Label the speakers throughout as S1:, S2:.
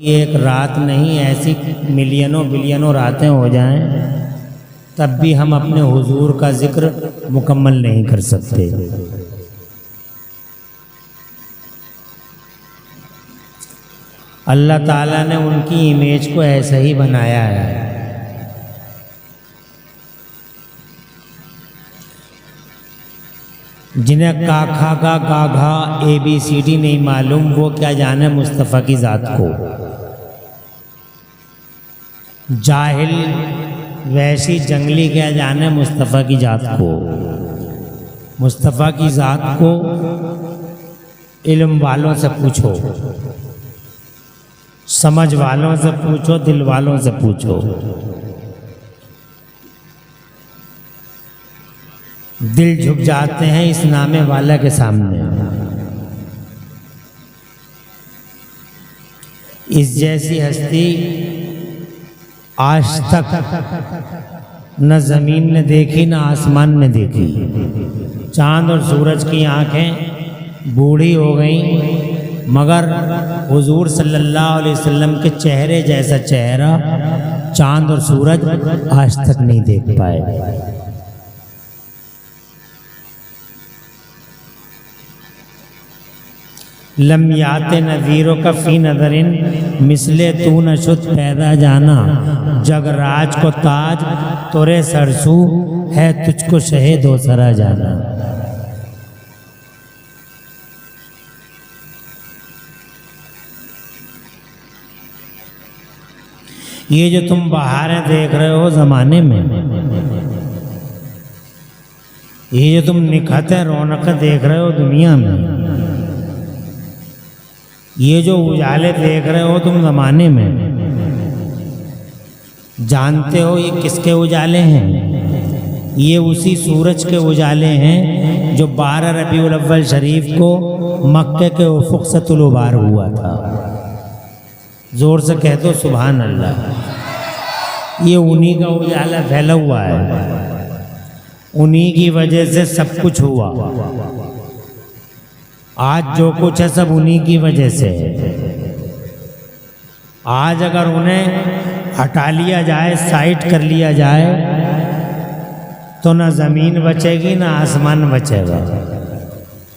S1: एक रात नहीं, ऐसी मिलियनों बिलियनों रातें हो जाएं तब भी हम अपने हुजूर का जिक्र मुकम्मल नहीं कर सकते। अल्लाह ताला ने उनकी इमेज को ऐसा ही बनाया है। जिन्हें काखा का गाघा ABCD नहीं मालूम, वो क्या जाने मुस्तफ़ा की ज़ात को। जाहिल वैसी जंगली क्या जाने मुस्तफ़ा की ज़ात को। मुस्तफ़ा की ज़ात को इल्म वालों से पूछो, समझ वालों से पूछो, दिल वालों से पूछो। दिल झुक जाते हैं इस नामे वाला के सामने। इस जैसी हस्ती आज तक न ज़मीन ने देखी न आसमान ने देखी। चांद और सूरज की आंखें बूढ़ी हो गईं, मगर हुजूर सल्लल्लाहु अलैहि वसल्लम के चेहरे जैसा चेहरा चांद और सूरज आज तक नहीं देख पाए। लम्याते नज़ीरों का फ़ी नज़रिन मिसले तू न शुद्ध पैदा जाना। जगराज को ताज तोरे सरसू है, तुझको शहे दो सरा जाना। ये जो तुम बहारें देख रहे हो ज़माने में, ये जो तुम निखतें रौनकें देख रहे हो दुनिया में, ये जो उजाले देख रहे हो तुम ज़माने में, जानते हो ये किसके उजाले हैं? ये उसी सूरज के उजाले हैं जो 12 रबीउल अव्वल शरीफ को मक्के के उफ़ुक़ से तुलुबार हुआ था। ज़ोर से कह दो सुभान अल्लाह। ये उन्हीं का उजाला फैला हुआ है, उन्हीं की वजह से सब कुछ हुआ। आज जो कुछ है सब उन्हीं की वजह से है। आज अगर उन्हें हटा लिया जाए, साइड कर लिया जाए, तो न ज़मीन बचेगी न आसमान बचेगा,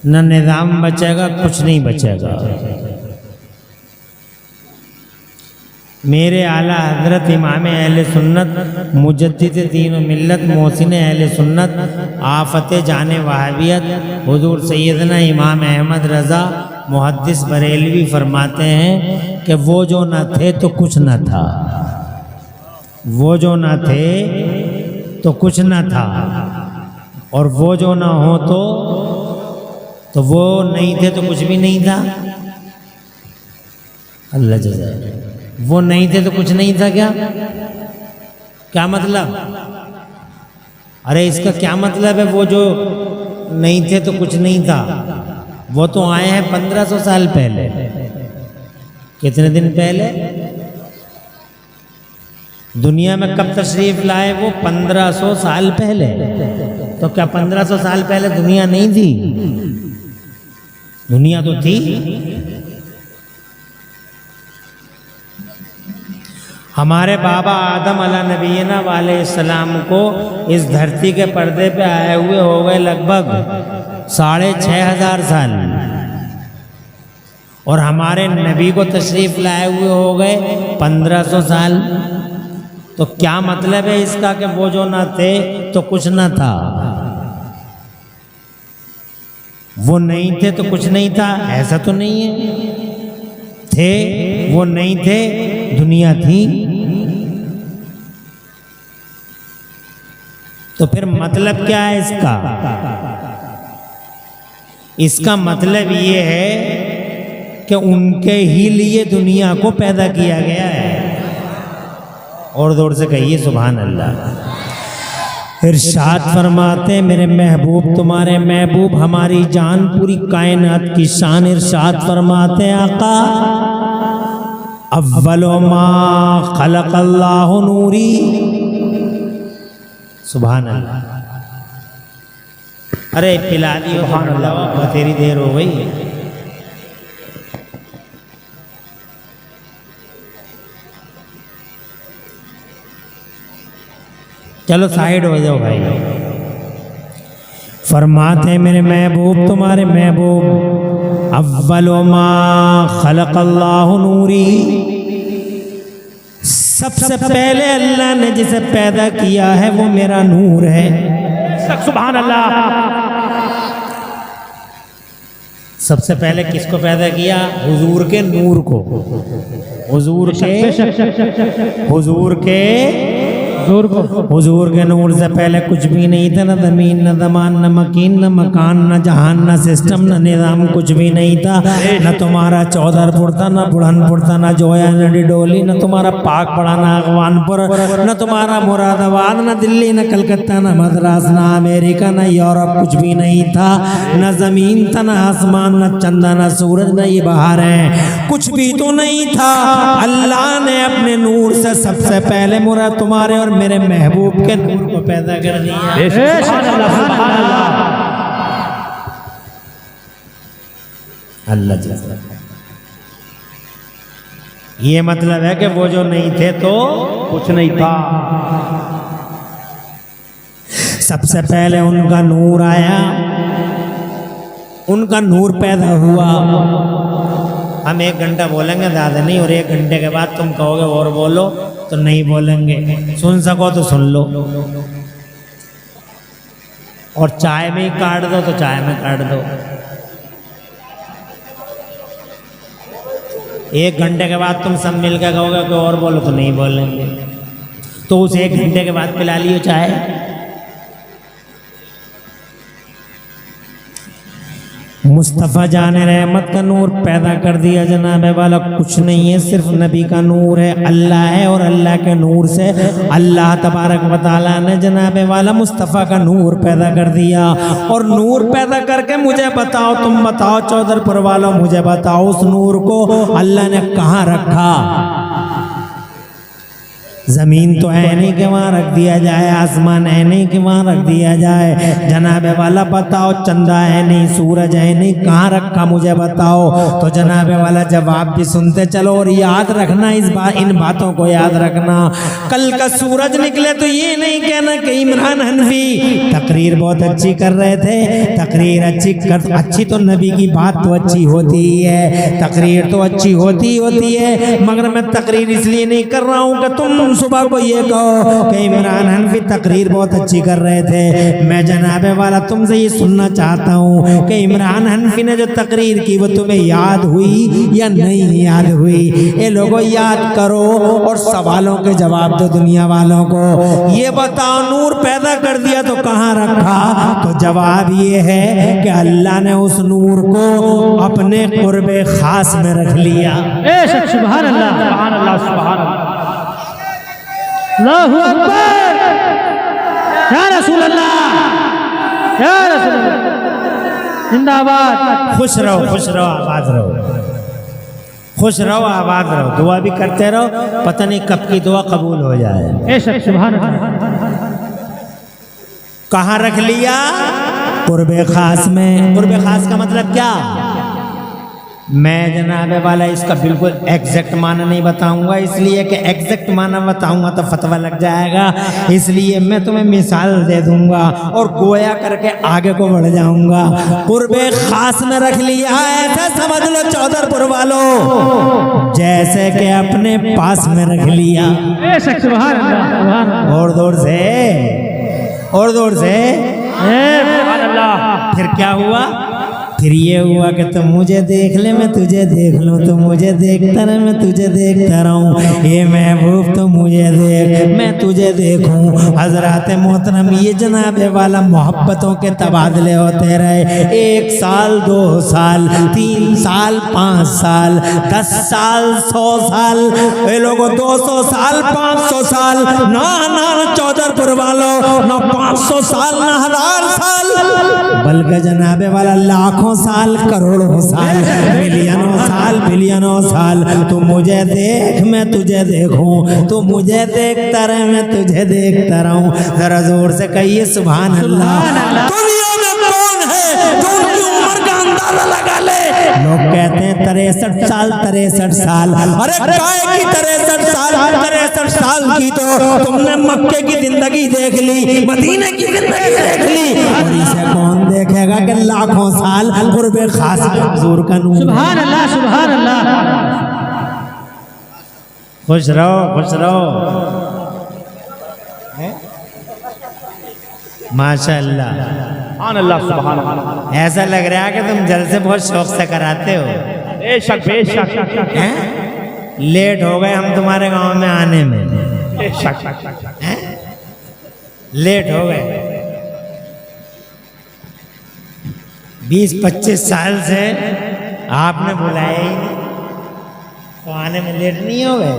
S1: न निज़ाम बचेगा, कुछ नहीं बचेगा। मेरे आला हज़रत इमाम अहले सुन्नत मुजद्दिद दीन व मिल्लत मोहसिन अहले सुन्नत आफत जाने वहाबियत हुजूर सैयदना इमाम अहमद रज़ा मुहद्दिस बरेलवी फरमाते हैं कि वो जो न थे तो कुछ न था, वो जो न थे तो कुछ न था, और वो जो न हो तो वो नहीं थे तो कुछ भी नहीं था। अल्लाह जज़ा। वो नहीं थे तो कुछ नहीं था। क्या मतलब? अरे इसका क्या मतलब है? वो जो नहीं थे तो कुछ नहीं था, वो तो आए हैं 1500 साल पहले। कितने दिन पहले? दुनिया में कब तशरीफ लाए? वो 1500 साल पहले। तो क्या 1500 साल पहले दुनिया नहीं थी? दुनिया तो थी। हमारे बाबा आदम अला नबीना वाले सलाम को इस धरती के पर्दे पे आए हुए हो गए लगभग 6500 साल, और हमारे नबी को तशरीफ़ लाए हुए हो गए 1500 साल। तो क्या मतलब है इसका कि वो जो ना थे तो कुछ ना था, वो नहीं थे तो कुछ नहीं था? ऐसा तो नहीं है। थे, वो नहीं थे, दुनिया थी। तो फिर मतलब क्या है इसका? इसका मतलब ये है कि उनके ही लिए दुनिया को पैदा किया गया है। और जोर से कहिए सुभान अल्लाह। इरशाद फरमाते मेरे महबूब तुम्हारे महबूब हमारी जान, पूरी कायनात की शान। इरशाद फरमाते आका अव्वलो मा खलक़ल्लाहु नूरी। सुभान अल्लाह। अरे पिला दियो, सुभान अल्लाह, तेरी देर हो गई। चलो साइड हो जाओ भाई। फरमाते मेरे महबूब तुम्हारे महबूब अव्वलो मा खलक़ल्लाहु नूरी, सबसे पहले अल्लाह ने जिसे पैदा किया है वो मेरा नूर है।
S2: सुभान अल्लाह।
S1: सबसे पहले किसको पैदा किया? हुजूर के नूर को। हुजूर के नूर से पहले कुछ भी नहीं था, न ज़मीन न ज़मान न मकीन न मकान न जहान न सिस्टम न निज़ाम, कुछ भी नहीं था। न तुम्हारा चौधरपुर था, न बुढ़नपुर था, न जोया न डिडोली, न तुम्हारा पाक पड़ा न अगवानपुर, न तुम्हारा मुरादाबाद, न दिल्ली, न कलकत्ता, न मद्रास, न अमेरिका, न यूरोप, कुछ भी नहीं था। न ज़मीन था, न आसमान, न चंदा, न सूरज, न ये बाहर है, कुछ भी तो नहीं था। अल्लाह ने अपने नूर से सबसे पहले मुरा तुम्हारे और मेरे महबूब के नूर को पैदा कर दिया। अल्लाह जैसा। ये मतलब है कि वो जो नहीं थे तो
S2: कुछ नहीं था।
S1: सबसे पहले उनका नूर आया, उनका नूर पैदा हुआ। हम 1 घंटा बोलेंगे ज़्यादा नहीं, और 1 घंटे के बाद तुम कहोगे और बोलो तो नहीं बोलेंगे। सुन सको तो सुन लो, और चाय में ही काट दो तो चाय में काट दो। 1 घंटे के बाद तुम सब मिल के कहोगे कि और बोलो तो नहीं बोलेंगे। तो उस 1 घंटे के बाद पिला लियो चाय। मुस्तफ़ा जाने रहमत का नूर पैदा कर दिया जनाब वाला। कुछ नहीं है, सिर्फ नबी का नूर है, अल्लाह है, और अल्लाह के नूर से अल्लाह तबारक व तआला ने जनाब वाला मुस्तफ़ा का नूर पैदा कर दिया। और नूर पैदा करके मुझे बताओ, तुम बताओ चौधरपुर वालों, मुझे बताओ उस नूर को अल्लाह ने कहाँ रखा? ज़मीन तो है नहीं कि वहाँ रख दिया जाए, आसमान है नहीं कि वहाँ रख दिया जाए। जनाब वाला बताओ, चंदा है नहीं, सूरज है नहीं, कहाँ रखा मुझे बताओ। तो जनाब वाला जवाब भी सुनते चलो, और याद रखना इन बातों को याद रखना। कल का सूरज निकले तो ये नहीं कहना कि इमरान हनफी तकरीर बहुत अच्छी कर रहे थे। तकरीर अच्छी तो नबी की बात तो अच्छी होती है, तकरीर तो अच्छी होती है, मगर मैं तकरीर इसलिए नहीं कर रहा हूँ कि तुम सुबह को ये कहो कि इमरान हनफी तकरीर बहुत अच्छी कर रहे थे। मैं जनाबे वाला तुमसे ये सुनना चाहता हूँ कि इमरान हनफी ने जो तकरीर की वो तुम्हें याद हुई या नहीं याद हुई? ये लोगों याद करो और सवालों के जवाब दो दुनिया वालों को। ये बताओ, नूर पैदा कर दिया तो कहाँ रखा? तो जवाब ये है कि अल्लाह ने उस नूर को अपने कुर्बे खास में रख लिया।
S2: सुभान अल्लाह, सुभान अल्लाह, सुभान अल्लाह, अल्लाहु अकबर, या रसूल अल्लाह, या रसूल अल्लाह, जिंदाबाद।
S1: खुश रहो, आबाद रहो, खुश रहो, आबाद रहो, दुआ भी करते रहो, पता नहीं कब की दुआ कबूल हो जाए।
S2: सुभान अल्लाह।
S1: कहाँ रख लिया? कुर्बे खास में। कुर्बे खास का मतलब क्या? मैं जनाबे वाला इसका बिल्कुल एग्जैक्ट माना नहीं बताऊंगा, इसलिए कि एग्जैक्ट माना बताऊंगा तो फतवा लग जाएगा। इसलिए मैं तुम्हें मिसाल दे दूंगा और गोया करके आगे को बढ़ जाऊंगा। कुर्बे खास में रख लिया है, ऐसा समझ लो चौधरपुर वालों, जैसे कि अपने पास में रख लिया। और जोर से फिर क्या हुआ? फिर ये हुआ कि तुम मुझे देख ले, मैं तुझे देख लूँ, तुम मुझे देखता रहे, मैं तुझे देखता रहूँ। ये महबूब तो मुझे देख, मैं तुझे देखूँ। हजरत मोहतरम, ये जनाबे वाला मोहब्बतों के तबादले होते रहे। 1 साल, 2 साल, 3 साल, 5 साल, 10 साल, 100 साल, ये लोगों 200 साल, 500 साल, ना चौधरपुर वालों, ना 500 साल, ना 1000 साल, बल्कि जनाबे वाला लाखों साल, करोड़ों साल, मिलियनों साल, बिलियनों साल। तू मुझे देख, मैं तुझे देखूं, तू मुझे देखता रहे, मैं तुझे देखता रहूं। जरा जोर से कहिए सुभान अल्लाह। दुनिया में कौन है जो उनकी उम्र का अंदाजा लगा ले? लोग कहते हैं 63 साल 63 साल, अरे काय की 63 साल 63 साल की तो तुमने मक्के की जिंदगी देख ली, मदीने की जिंदगी देख ली, और इसे कौन देखेगा कि लाखों साल कुर्बे खास हुजूर का नूर।
S2: सुभान अल्लाह, सुभान अल्लाह।
S1: खुश रहो, खुश रहो। माशाअल्लाह,
S3: सुभान अल्लाह, सुभान अल्लाह।
S1: ऐसा लग रहा है कि तुम जलसे बहुत शौक से कराते हो।
S3: बेशक बेशक
S1: हैं? लेट हो गए हम तुम्हारे गांव में आने में,
S3: बेशक।
S1: हैं? लेट हो गए। 20-25 साल से आपने बुलाया ही नहीं, तो आने में लेट नहीं हो गए।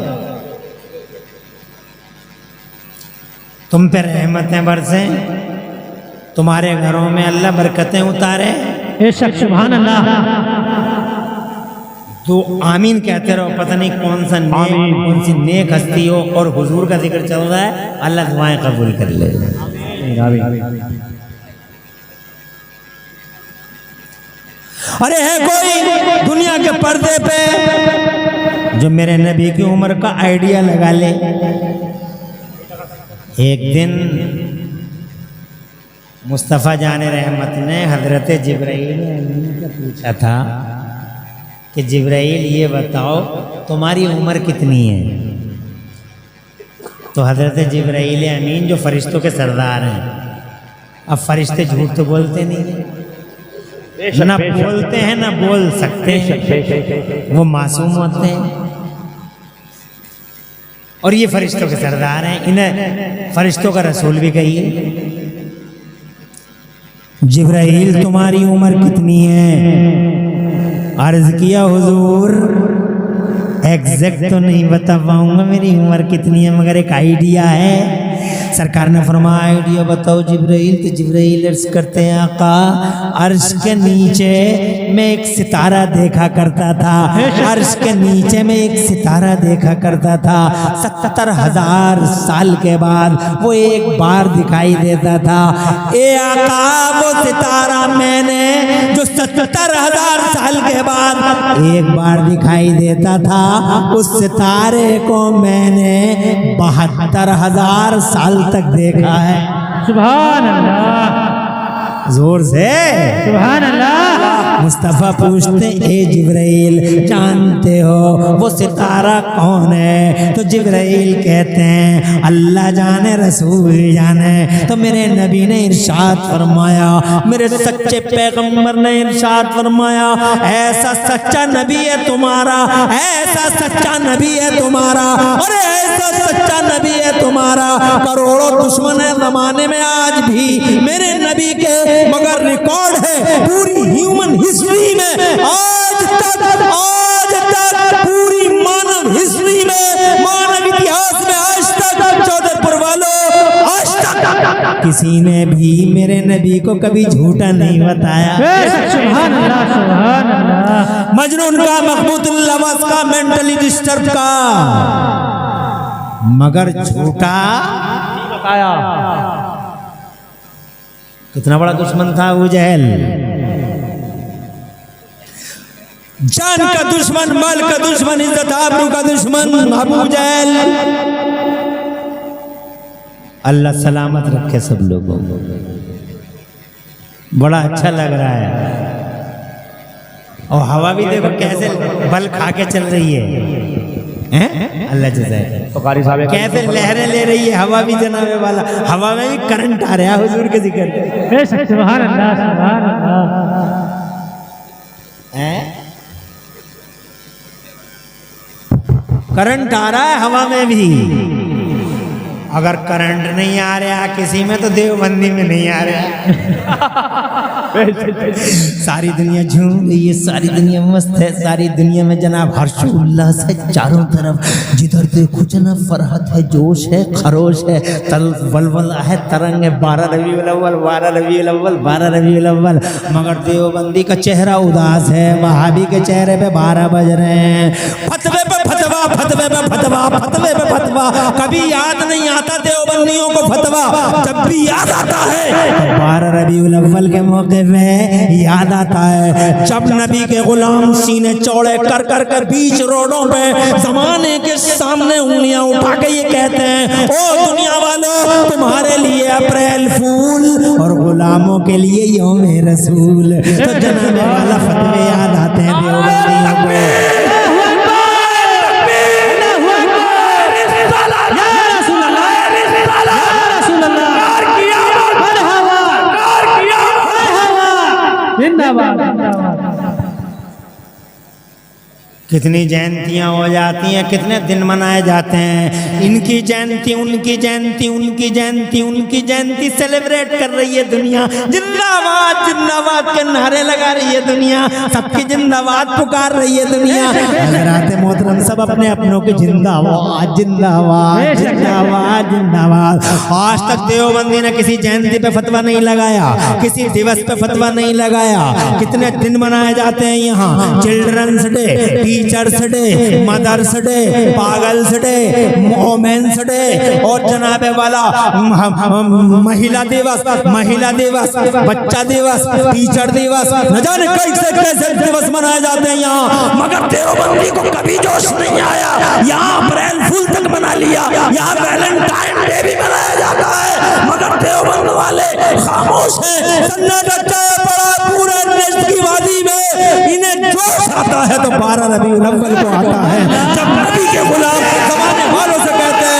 S1: तुम पे रहमतें बरसें, तुम्हारे घरों में अल्लाह बरकतें उतारे।
S2: बेशक, सुभान अल्लाह।
S1: तो आमीन कहते रहो। पता नहीं कौन सा नेक, कौन सी नेक हस्ती हो और हुजूर का जिक्र चल रहा है, अल्लाह दुआएं कबूल कर ले। अरे है कोई दुनिया के पर्दे पे जो मेरे नबी की उम्र का आइडिया लगा ले? एक दिन मुस्तफ़ा जान रहमत ने हजरत जिब्राइल से पूछा था कि जिब्राइल ये बताओ तुम्हारी उम्र कितनी है? तो हजरत जिब्राइल अमीन जो फरिश्तों के सरदार हैं, अब फरिश्ते झूठ तो बोलते नहीं हैं, ना बोलते हैं ना बोल सकते हैं, वो मासूम होते हैं। और ये फरिश्तों के सरदार हैं, इन्हें फरिश्तों का रसूल भी कहिए। जिब्राइल तुम्हारी उम्र कितनी है? अर्ज किया हुजूर एग्जैक्ट तो नहीं बता पाऊंगा मेरी उम्र कितनी है, मगर एक आइडिया है। सरकार ने फरमाया आइडिया बताओ जिब्राइल। तो जिब्राइल अर्ज करते हैं आका, अर्श के नीचे मैं एक सितारा देखा करता था, अर्श के नीचे मैं एक सितारा देखा करता था। 70,000 साल के बाद वो एक बार दिखाई देता था। ए आका, वो सितारा मैंने जो 70,000 साल के बाद एक बार दिखाई देता था, उस सितारे को मैंने 72,000 साल तक देखा है।
S2: सुभान अल्लाह,
S1: जोर से
S2: सुभान अल्लाह।
S1: मुस्तफ़ा पूछते ए जिब्राइल जानते हो वो सितारा कौन है? तो जिब्राइल कहते हैं अल्लाह जाने रसूल जाने। तो मेरे नबी ने इरशाद फरमाया, मेरे सच्चे पैगंबर ने इरशाद फरमाया, ऐसा सच्चा नबी है तुम्हारा, ऐसा सच्चा नबी है तुम्हारा, अरे ऐसा सच्चा नबी है तुम्हारा, करोड़ों दुश्मन है जमाने में आज भी मेरे नबी के, मगर रिकॉर्ड है पूरी ह्यूमन हिस्ट्री में आज तक पूरी मानव हिस्ट्री में, मानव इतिहास में आज तक चौधरपुर वालों आज तक किसी ने भी मेरे नबी को कभी झूठा नहीं बताया।
S2: सुभान अल्लाह, सुभान अल्लाह।
S1: मजनून का, मखबूतुल लवज का, मेंटली डिस्टर्ब का, मगर झूठा
S3: बताया।
S1: कितना बड़ा दुश्मन था अबू जहल, जान का दुश्मन, माल का दुश्मन, इज्जत आबरू का दुश्मन अबू जहल। अल्लाह सलामत रखे सब लोगों को। बड़ा अच्छा लग रहा है। और हवा भी देखो कैसे बल खा के चल रही है, अल्लाह जज़ाए।
S3: तो कारी साहब
S1: कैसे लहरें ले रही है हवा भी, जनाबे वाला हवा में भी करंट आ रहा है हुजूर के जिक्र पे।
S2: सुभान अल्लाह, सुभान अल्लाह।
S1: करंट आ रहा है हवा में भी। अगर करंट नहीं आ रहा किसी में तो देवबंदी में नहीं आ रहा। सारी दुनिया झूम रही है, सारी दुनिया मस्त है, सारी दुनिया में जनाब हर्षोल्लास है चारों तरफ, जिधर देखो जनाब फरहत है, जोश है, खरोश है, तल वलवला है, तरंग है। 12 रबीउल अव्वल, 12 रबीउल अव्वल, 12 रबीउल अव्वल, मगर देवबंदी का चेहरा उदास है, वहाबी के चेहरे पे 12 बज रहे हैं। फतवे पे फतवा, फतवे पे फतवा, फतवे पे फतवा, फतवा, कभी याद नहीं आता देवबंदियों को फतवा, जब भी याद आता है 12 रबीउल अव्वल के मौके पे याद आता है जब नबी के गुलाम सीने चौड़े कर कर कर बीच रोडों पे जमाने के सामने उंगलियां उठा के ये कहते हैं, ओ दुनिया वालों, तुम्हारे लिए अप्रैल फूल और गुलामों के लिए यौम रसूल। तो जनाब वाला फतवे याद आते हैं देवबंदियों को। कितनी जयंतियां हो जाती हैं, कितने दिन मनाए जाते हैं, इनकी जयंती उनकी जयंती उनकी जयंती उनकी जयंती सेलिब्रेट कर रही है दुनिया। जिंदाबाद जिंदाबाद के नारे लगा रही है दुनिया, सबकी जिंदाबाद पुकार रही है दुनिया। हज़रात मोहतरम सब अपने अपनों की जिंदाबाद जिंदाबाद जिंदाबाद जिंदाबाद। आज तक देवबंदी ने किसी जयंती पे फतवा नहीं लगाया, किसी दिवस पे फतवा नहीं लगाया। कितने दिन मनाए जाते हैं यहाँ, children's day, teacher's day, mother's day, पागल्स डे, वोमेन्स डे और जनाबे वाला महिला दिवस, बच्चा दिवस, टीचर दिवस, न जाने कैसे दिवस मनाए जाते हैं यहाँ। मगर देवबंदी को कभी जोश नहीं आया। यहाँ अप्रैल फूल तक मना लिया, यहाँ वैलेंटाइन डे भी मनाया जाता है, मगर देवबंद वाले खामोश हैं। सन्नाटा पड़ा पूरे देश की वादी में। इन्हें जोश आता है तो 12 रबीउल अव्वल को आता है, जब नबी के गुलाम जमाने वालों से कहते हैं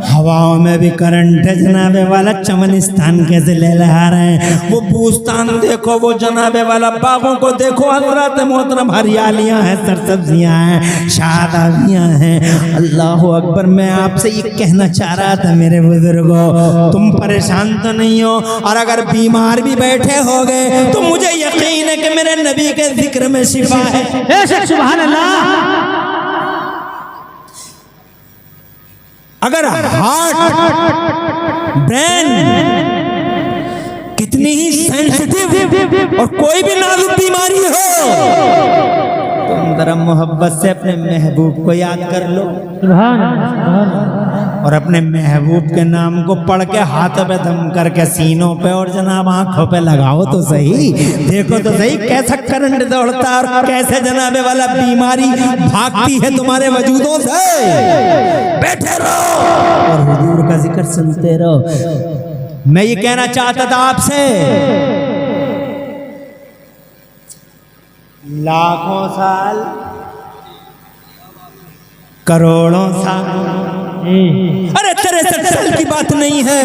S1: हवाओं में भी करंट है। जनाबे वाला चमनिस्तान कैसे ले लहा रहे हैं, वो बूस्तान देखो, वो जनाबे वाला बागों को देखो, हज़रात मोहतरम हरियालियां हैं, सरसब्जियां हैं, शादाबियां हैं। अल्लाह अकबर। मैं आपसे ये कहना चाह रहा था मेरे बुजुर्गों, तुम परेशान तो नहीं हो, और अगर बीमार भी बैठे हो गए तो मुझे यकीन है कि मेरे नबी के जिक्र में शिफा है।
S2: सुभान अल्लाह।
S1: अगर हार्ट, ब्रेन कितनी ही सेंसिटिव और कोई भी नाजुक बीमारी हो, तुम जरा मोहब्बत से अपने महबूब को याद कर लो और अपने महबूब के नाम को पढ़ के हाथों पे दम करके सीनों पे और जनाब आंखों पे लगाओ तो सही, देखो तो सही कैसा करंट दौड़ता है और कैसे जनाबे वाला बीमारी भागती है तुम्हारे वजूदों से। बैठे रहो और हुजूर का जिक्र सुनते रहो। मैं ये कहना चाहता था आपसे, लाखों साल, करोड़ों साल, अरे 63 साल की बात नहीं है,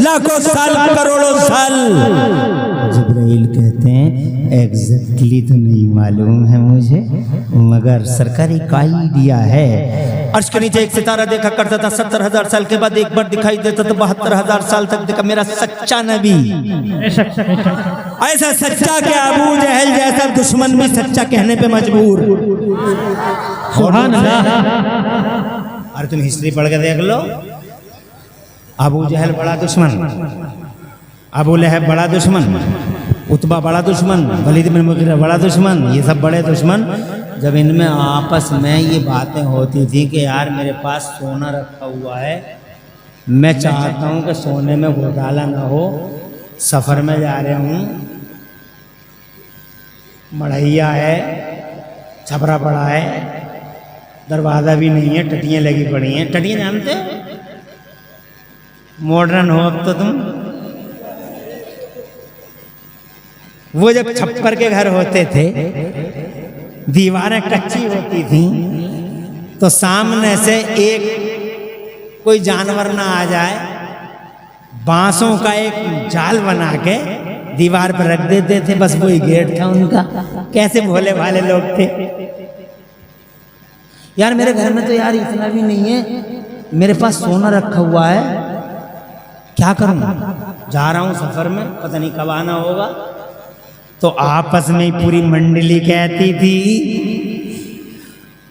S1: लाखों साल, करोड़ों साल। जिब्राइल कहते हैं एग्जैक्टली तो नहीं मालूम है मुझे, मगर सरकारी का आइडिया है। अर्श के नीचे एक सितारा देखा करता था, 70,000 साल के बाद एक बार दिखाई देता तो 72,000 साल तक देखा। मेरा सच्चा नबी ऐसा सच्चा कि अबू जहल जैसा दुश्मन भी सच्चा कहने पे मजबूर।
S2: सुभान अल्लाह।
S1: अरे तुम हिस्ट्री पढ़ के देख लो, अबू जहल बड़ा दुश्मन, अबू लहब बड़ा दुश्मन, उतबा बड़ा दुश्मन, वलीद बिन मुगीरा बड़ा दुश्मन, ये सब बड़े दुश्मन। जब इनमें आपस में ये बातें होती थी कि यार मेरे पास सोना रखा हुआ है, मैं चाहता हूँ कि सोने में घोटाला ना हो, सफ़र में जा रहे हूँ, मढ़ैया है, छपरा पड़ा है, दरवाज़ा भी नहीं है, टटियाँ लगी पड़ी हैं। टटियाँ जानते हो, मॉडर्न हो अब तो तुम। वो जब छप्पर के घर होते थे, दीवारें कच्ची होती थी, तो सामने से एक कोई जानवर ना आ जाए, बांसों का एक जाल बना के दीवार पर रख देते थे, बस वही गेट था उनका। कैसे भोले भाले लोग थे यार। मेरे घर में तो यार इतना भी नहीं है, मेरे पास सोना रखा हुआ है, क्या करूं, जा रहा हूं सफर में, पता नहीं कब आना होगा। तो आपस में पूरी मंडली कहती थी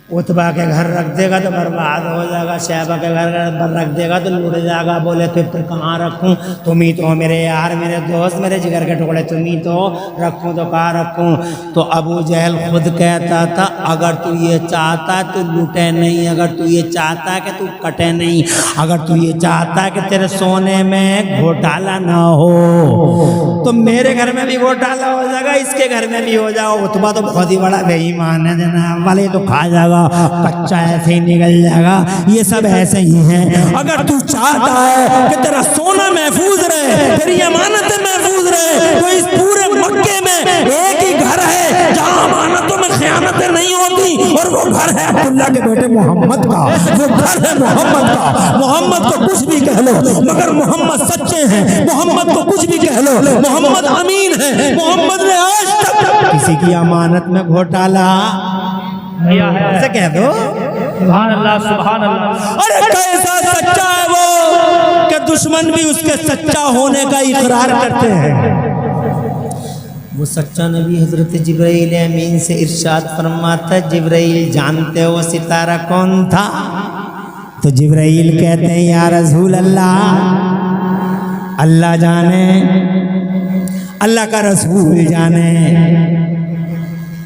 S1: उत्बा के घर रख देगा तो बर्बाद हो जाएगा, शैबा के घर पर रख देगा तो लूट जाएगा। बोले फिर कहाँ रखूँ, तुम ही तो मेरे यार, मेरे दोस्त, मेरे जिगर के टुकड़े, तुम ही तो, रखूँ तो कहाँ रखूँ। तो अबू जहल खुद कहता था अगर तू ये चाहता तो लूटे नहीं, अगर तू ये चाहता कि तू कटे नहीं, अगर तू ये चाहता कि तेरे सोने में घोटाला ना हो तो मेरे घर में भी घोटाला हो जाएगा, इसके घर में भी हो जाएगा। उत्बा तो बहुत ही बड़ा बेईमान है जनाब, वाले तो खा जाएगा, कच्चा ऐसे ही निकल जाएगा। ये सब ऐसे ही हैं। अगर तू चाहता है कि तेरा सोना महफूज रहे, तेरी अमानतें महफूज रहे, तो इस पूरे मक्के में एक ही घर है जहां अमानतों में खयानतें नहीं होती, और वो घर है अब्दुल्ला के बेटे मोहम्मद का, वो घर है मोहम्मद का। मोहम्मद को कुछ भी कह लो मगर मोहम्मद सच्चे हैं, मोहम्मद को कुछ भी कह लो मोहम्मद अमीन है। मोहम्मद ने आज तक किसी की अमानत में घोटाला ऐसे कह दो।
S3: सुभान अल्लाह, सुभान अल्लाह।
S1: अरे कैसा सच्चा है वो कि दुश्मन भी उसके सच्चा होने का इकरार करते हैं। वो सच्चा नबी हजरत जिब्राइल अमीन से इरशाद फरमाता, जिब्राइल जानते हो सितारा कौन था? तो जिब्राइल कहते हैं या रसूल अल्लाह, अल्लाह जाने, अल्लाह का रसूल जाने।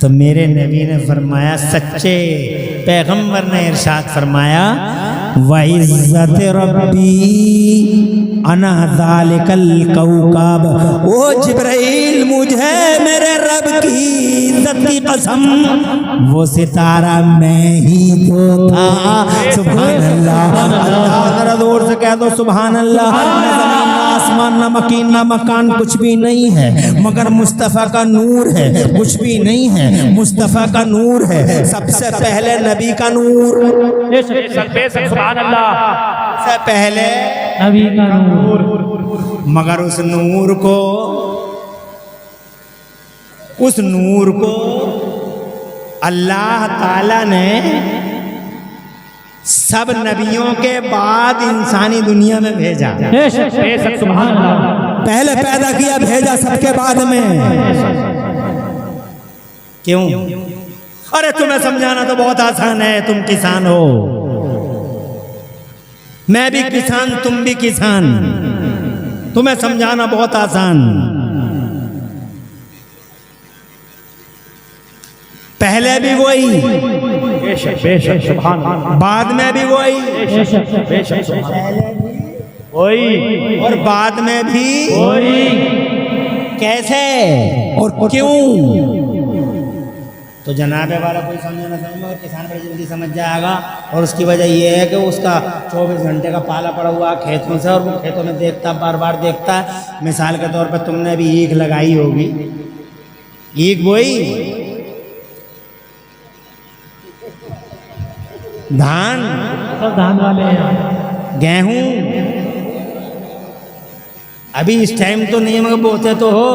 S1: तो मेरे नबी ने फरमाया, सच्चे पैगंबर ने इरशाद फरमाया, वइज़्ज़त रब्बी अना ज़ालिकल कौकब। ओ जिब्राइल, मुझे मेरे रब की इज्जत की कसम, वो सितारा मैं ही तो था। सुभान अल्लाह, अल्लाह जरा जोर से कह दो सुभान अल्लाह। आसमान न मकीन न मकान कुछ भी नहीं है मगर मुस्तफ़ा का नूर है, कुछ भी नहीं है मुस्तफ़ा का नूर है। सबसे पहले नबी का नूर,
S3: सुभान अल्लाह,
S1: सबसे पहले
S2: नबी का नूर,
S1: मगर उस नूर को अल्लाह ताला ने सब नबियों के बाद इंसानी दुनिया में भेजा।
S3: बेशक, सुभान अल्लाह।
S1: पहले पैदा किया, भेजा सबके बाद में। क्यों? अरे तुम्हें समझाना तो बहुत आसान है, तुम किसान हो, मैं भी किसान, तुम भी किसान, तुम्हें समझाना बहुत आसान। पहले भी वही,
S3: बेशक बेशक, सुभान अल्लाह।
S1: बाद में भी वही,
S3: बेशक बेशक,
S1: पहले भी
S3: वही
S1: और बाद में भी
S3: वही।
S1: कैसे और क्यों? तो जनाबे वाला कोई समझे ना समझे और किसान बड़ी जल्दी समझ जाएगा। और उसकी वजह यह है कि उसका 24 घंटे का पाला पड़ा हुआ खेतों से, और वो खेतों में देखता, बार बार देखता है। मिसाल के तौर पर तुमने भी ईख लगाई होगी, ईख बोई, धान,
S2: सब धान वाले हैं।
S1: गेहूं अभी इस टाइम तो नहीं मगर बोते तो हो।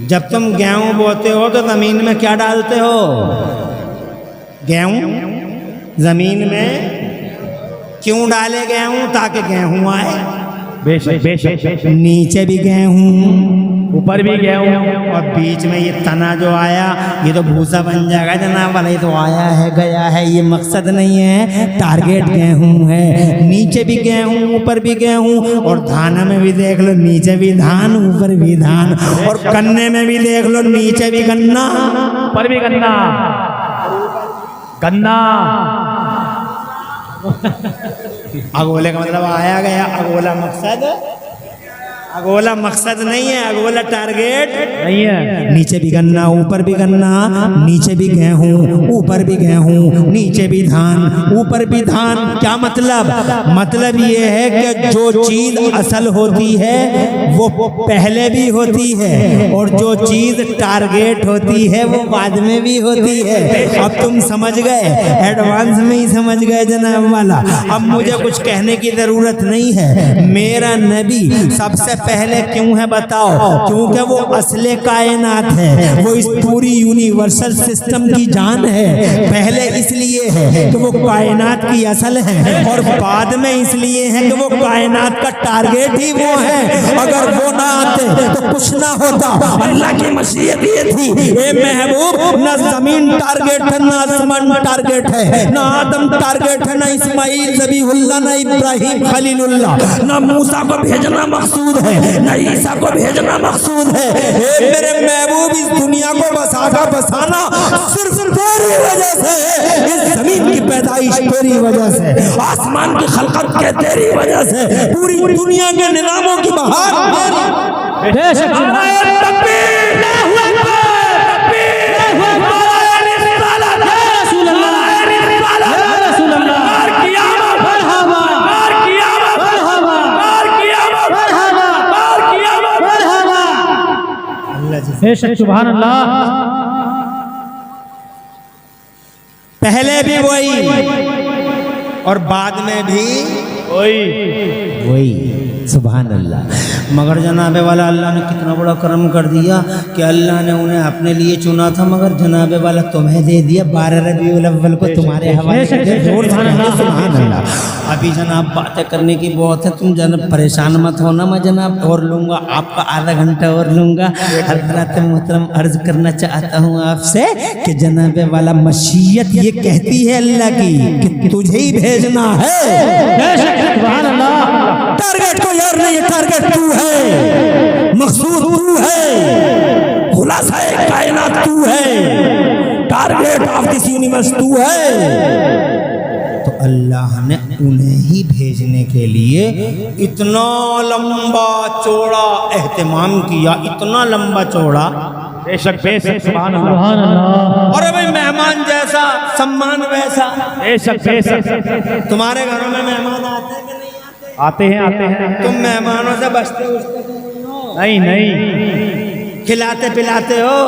S1: जब तुम गेहूं बोते हो तो जमीन में क्या डालते हो? गेहूं जमीन में क्यों डाले गेहूं? ताकि गेहूं आए।
S3: बेशक बेशक,
S1: नीचे भी गेहूं,
S3: ऊपर भी गेहूं,
S1: और बीच में ये तना जो आया ये तो भूसा बन जाएगा जनाब वाला। ये तो आया है गया है, ये मकसद नहीं है, टारगेट गेहूं है। नीचे भी गेहूं, ऊपर भी गेहूं, और धान में भी देख लो, नीचे भी धान, ऊपर भी धान, और गन्ने में भी देख लो, नीचे भी गन्ना,
S3: ऊपर भी गन्ना, गन्ना।
S1: अगोले का मतलब आया गया, अगोला मकसद नहीं है, अगोला टारगेट
S3: नहीं है।
S1: नीचे भी गन्ना, ऊपर भी गन्ना, नीचे भी गेहूं, ऊपर भी गेहूं, नीचे भी धान, ऊपर भी धान। क्या मतलब? मतलब ये है कि जो चीज असल होती है वो पहले भी होती है, और जो चीज टारगेट होती है वो बाद में भी होती है। अब तुम समझ गए, एडवांस में ही समझ गए जनाब वाला। अब मुझे कुछ कहने की जरूरत नहीं है। मेरा नबी सबसे पहले क्यों है बताओ? क्योंकि वो असले कायनात है, वो इस पूरी यूनिवर्सल सिस्टम की जान है। पहले इसलिए है कि वो कायनात की असल है, और बाद में इसलिए है कि वो कायनात का टारगेट ही वो है। अगर वो ना आते तो कुछ ना होता। अल्लाह की मशीयत ये थी, ए महबूब, ना जमीन टारगेट है, ना आसमान टारगेट है, ना आदम टारगेट है, ना इस्माइल ज़बीहुल्लाह, ना इब्राहिम खलीलुल्लाह, ना मूसा को भेजना मकसूद है, ना ईसा को भेजना मकसूद है। ए मेरे महबूब, इस दुनिया को बसाना बसाना सिर्फ तेरी वजह से है। इस जमीन की पैदाइश तेरी वजह से, आसमान की खलकत के तेरी वजह से, पूरी दुनिया के निज़ामों की बहार तेरी।
S2: बेशक
S3: नाराए तकबीर, अल्लाहु अकबर, तकबीर, नाराए रिसालत,
S2: या रसूल अल्लाह,
S3: नाराए रिसालत,
S2: या रसूल अल्लाह,
S3: नार क़यामत,
S2: मरहबा,
S3: नार क़यामत,
S2: मरहबा,
S3: नार क़यामत,
S2: मरहबा,
S3: नार क़यामत।
S2: मरहबा। बेशक सुभान अल्लाह।
S1: पहले भी वही और बाद में भी वही। सुभान अल्लाह। मगर जनाबे वाला अल्लाह ने कितना बड़ा करम कर दिया कि अल्लाह ने उन्हें अपने लिए चुना था, मगर जनाबे वाला तुम्हें दे दिया 12 रबीउल अव्वल को तुम्हारे हवाले कर दिया। जोर से कहिए सुभान अल्लाह। अभी जनाब बातें करने की बहुत है, तुम जनाब परेशान मत होना, मैं जनाब और लूँगा, आपका आधा घंटा और लूँगा। हज़रात मोहतरम अर्ज करना चाहता हूँ आपसे कि जनाबे वाला मशीयत ये कहती है अल्लाह की कि तुझे ही भेजना है।
S2: बेशक सुभान अल्लाह।
S1: टारगेट कोई और नहीं है, टारगेट तू है, मकसूद तू है, खुलासा कायनात तू है, टारगेट ऑफ दिस यूनिवर्स तू है। तो अल्लाह ने उन्हें ही भेजने के लिए इतना लंबा चौड़ा एहतमाम किया, इतना लंबा चौड़ा।
S3: बेशक बेशक सुभान अल्लाह,
S2: सुभान अल्लाह।
S1: और भाई मेहमान जैसा सम्मान वैसा।
S3: बेशक बेशक।
S1: तुम्हारे घरों में मेहमान आते हैं कि नहीं
S3: आते हैं आते हैं।
S1: तुम मेहमानों से बचते उठते तो नहीं हो,
S3: नहीं नहीं,
S1: खिलाते पिलाते हो,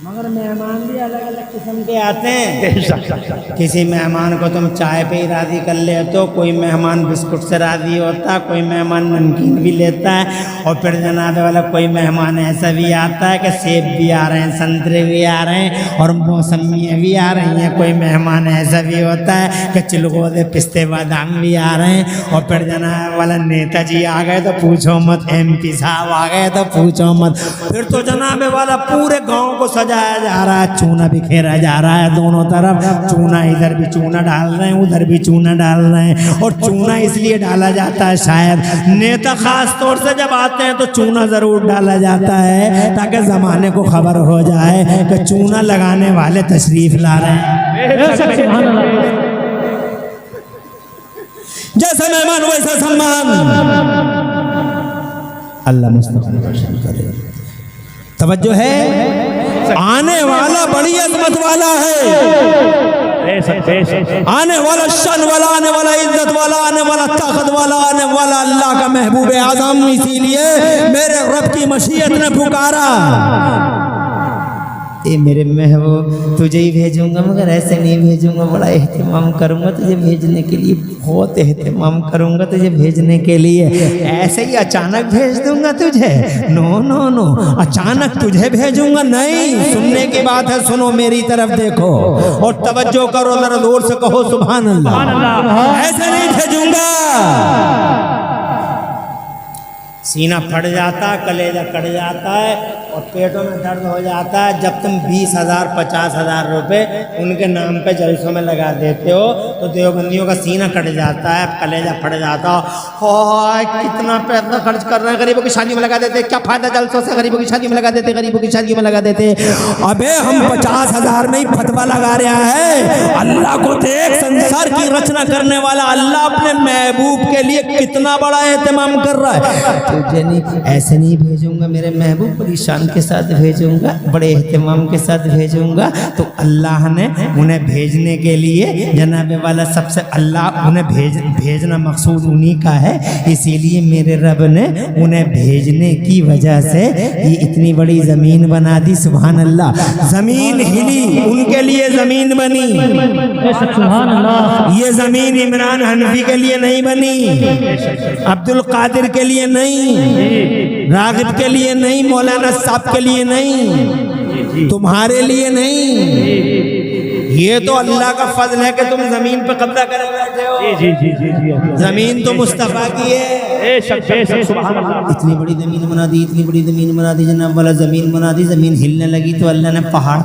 S1: मगर मेहमान भी अलग अलग किस्म के आते हैं। किसी मेहमान को तुम चाय पे ही राजी कर लेते हो, कोई मेहमान बिस्कुट से राजी होता है, कोई मेहमान नमकीन भी लेता है, और फिर जनाबे वाला कोई मेहमान ऐसा भी आता है कि सेब भी आ रहे हैं, संतरे भी आ रहे हैं, और मौसमियाँ भी आ रही हैं। कोई मेहमान ऐसा भी होता है कि चिलगोज़े पिस्ते बादाम भी आ रहे हैं, और फिर जनाबे वाला नेताजी आ गए तो पूछो मत, MP साहब आ गए तो पूछो मत। फिर तो जनाबे वाला पूरे गाँव को सजाया जा रहा है, चूना बिखेरा जा रहा है दोनों तरफ, चूना इधर भी चूना डाल रहे हैं, उधर भी चूना डाल रहे हैं। और चूना इसलिए डाला जाता है, शायद नेता खास तौर से जब आते हैं तो चूना जरूर डाला जाता है ताकि जमाने को खबर हो जाए कि चूना लगाने वाले तशरीफ ला रहे हैं।
S2: बेशक सुभान अल्लाह।
S1: जैसा मेहमान वैसा सम्मान। अल्लाह मुस्तफा दर्शन करे। तवज्जो है, आने वाला बड़ी अजमत वाला है,
S3: बेशक बेशक।
S1: आने वाला शान वाला, आने वाला इज्जत वाला, आने वाला ताकत वाला, आने वाला अल्लाह का महबूब आज़म। इसीलिए मेरे रब की मशीयत ने पुकारा, ए मेरे महबूब तुझे ही भेजूंगा, मगर ऐसे नहीं भेजूंगा, बड़ा एहतमाम करूंगा तुझे भेजने के लिए, बहुत एहतमाम करूंगा तुझे भेजने के लिए। ऐसे ही अचानक भेज दूंगा तुझे? नो नो नो, अचानक तुझे भेजूंगा नहीं। सुनने की बात है, सुनो मेरी तरफ देखो और तवज्जो करो, जरा जोर से कहो सुभान अल्लाह। ऐसे नहीं भेजूंगा। सीना फट जाता, कलेजा कट जाता है और पेटों में दर्द हो जाता है जब तुम 20,000 50,000 रुपये उनके नाम पे जलसों में लगा देते हो, तो देवबंदियों का सीना कट जाता है, कलेजा फट जाता हो, कितना पैसा खर्च कर रहे हैं, गरीबों की शादी में लगा देते, क्या फायदा जलसों से, गरीबों की शादी में लगा देते, गरीबों की शादी में लगा देते। अबे हम 50,000 में ही फतवा लगा रहा है। अल्लाह को देख, संसार की रचना करने वाला अल्लाह अपने महबूब के लिए कितना बड़ा एहतमाम कर रहा है। तुझे नहीं, ऐसे नहीं भेजूंगा मेरे महबूब, बड़ी शान के साथ भेजूंगा, बड़े एहतमाम के साथ भेजूंगा। तो अल्लाह ने उन्हें भेजने के लिए जनाबे वाला वाला सबसे अल्लाह उन्हें भेजना मकसूद उन्हीं का है, इसीलिए मेरे रब ने उन्हें भेजने की वजह से ये इतनी बड़ी ज़मीन बना दी। सुभान अल्लाह। ज़मीन हिली, उनके लिए ज़मीन बनी।
S2: सुभान अल्लाह।
S1: ये ज़मीन इमरान हनफी के लिए नहीं बनी, अब्दुल कादिर के लिए नहीं, रागिब के लिए नहीं, मौलाना साहब के लिए नहीं, तुम्हारे लिए नहीं। ये तो अल्लाह का फजल है कि तुम जमीन पे कब्जा करे बैठे हो।
S3: जी जी जी जी जी।
S1: जमीन तो मुस्तफा की है।
S3: सुभान अल्लाह।
S1: इतनी बड़ी जमीन बना दी, इतनी बड़ी जमीन बना दी जनाब वाला, जमीन बना दी, जमीन हिलने लगी तो अल्लाह ने पहाड़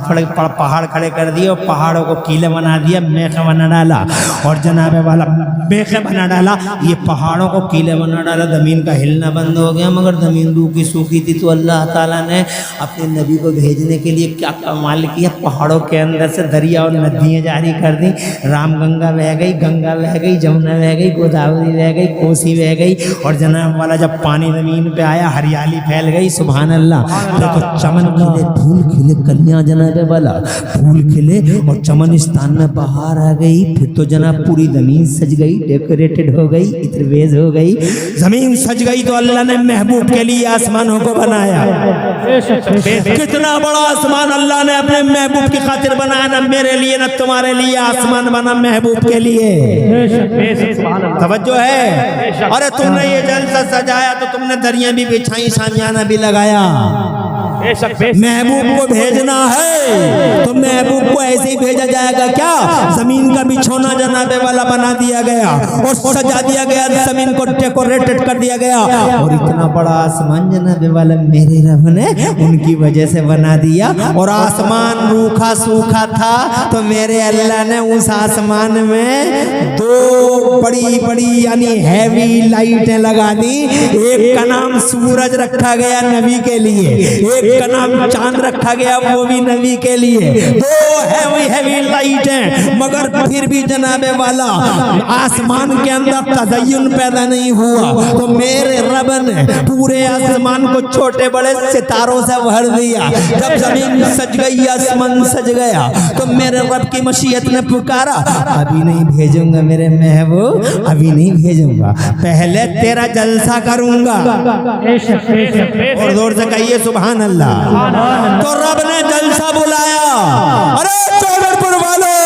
S1: खड़े कर दिए और पहाड़ों को कीले बना दिया, मेखे बना डाला और जनाब वाला मेखे बना डाला, ये पहाड़ों को कीले बना डाला, जमीन का हिलना बंद हो गया। मगर जमीन रूखी सूखी थी तो अल्लाह ताला ने अपने नबी को भेजने के लिए क्या कमाल किया, पहाड़ों के अंदर से दरिया और नदियाँ जारी कर दी। राम गंगा बह गई, गंगा बह गई, जमुना बह गई, गोदावरी बह गई, कोसी बह गई और जनाब वाला जब पानी जमीन पे आया हरियाली फैल गई। सुभान अल्लाह। फिर तो चमन खिले, फूल खिले, कलियां जनाब वाला फूल खिले और चमनिस्तान में बाहर आ गई। फिर तो जनाब पूरी जमीन सज गई, डेकोरेटेड हो गई, इत्रवेज हो गई। जमीन सज गई तो अल्लाह ने महबूब के लिए आसमानों को बनाया। कितना बड़ा आसमान अल्लाह ने अपने महबूब की खातिर बनाया, ना मेरे लिए ना तुम्हारे लिए, आसमान बना महबूब के लिए। तवज्जो है। अरे तुमने ये जलसा सजाया तो तुमने दरिया भी बिछाई, शामियाना भी लगाया। महबूब को भेजना है तो महबूब को ऐसे ही भेजा जाएगा क्या? जमीन का बिछौना जनाबे वाला बना दिया गया और सजा दिया गया, जमीन को डेकोरेटेड कर दिया गया और इतना बड़ा आसमान जनाबे वाला मेरे रब ने उनकी वजह से बना दिया। और आसमान रूखा सूखा था तो मेरे अल्लाह ने उस आसमान में दो बड़ी बड़ी यानी हैवी लाइटें लगा दी। एक का नाम सूरज रखा गया नबी के लिए, एक का नाम चांद रखा गया वो भी नबी के लिए। दो हैवी लाइटें, मगर फिर भी जनाबे वाला आसमान के अंदर तज़य्युन पैदा नहीं हुआ तो मेरे रब ने पूरे आसमान को छोटे बड़े सितारों से भर दिया। जब जमीन सज गई, आसमान सज गया तो मेरे रब की मशीयत ने पुकारा, अभी नहीं भेजूंगा मेरे महबूब, अभी नहीं भेजूंगा, पहले तेरा जलसा करूंगा। और जोर से कहिए सुभान अल्लाह। तो रब ने जलसा बुलाया। अरे चौधरपुर वालों,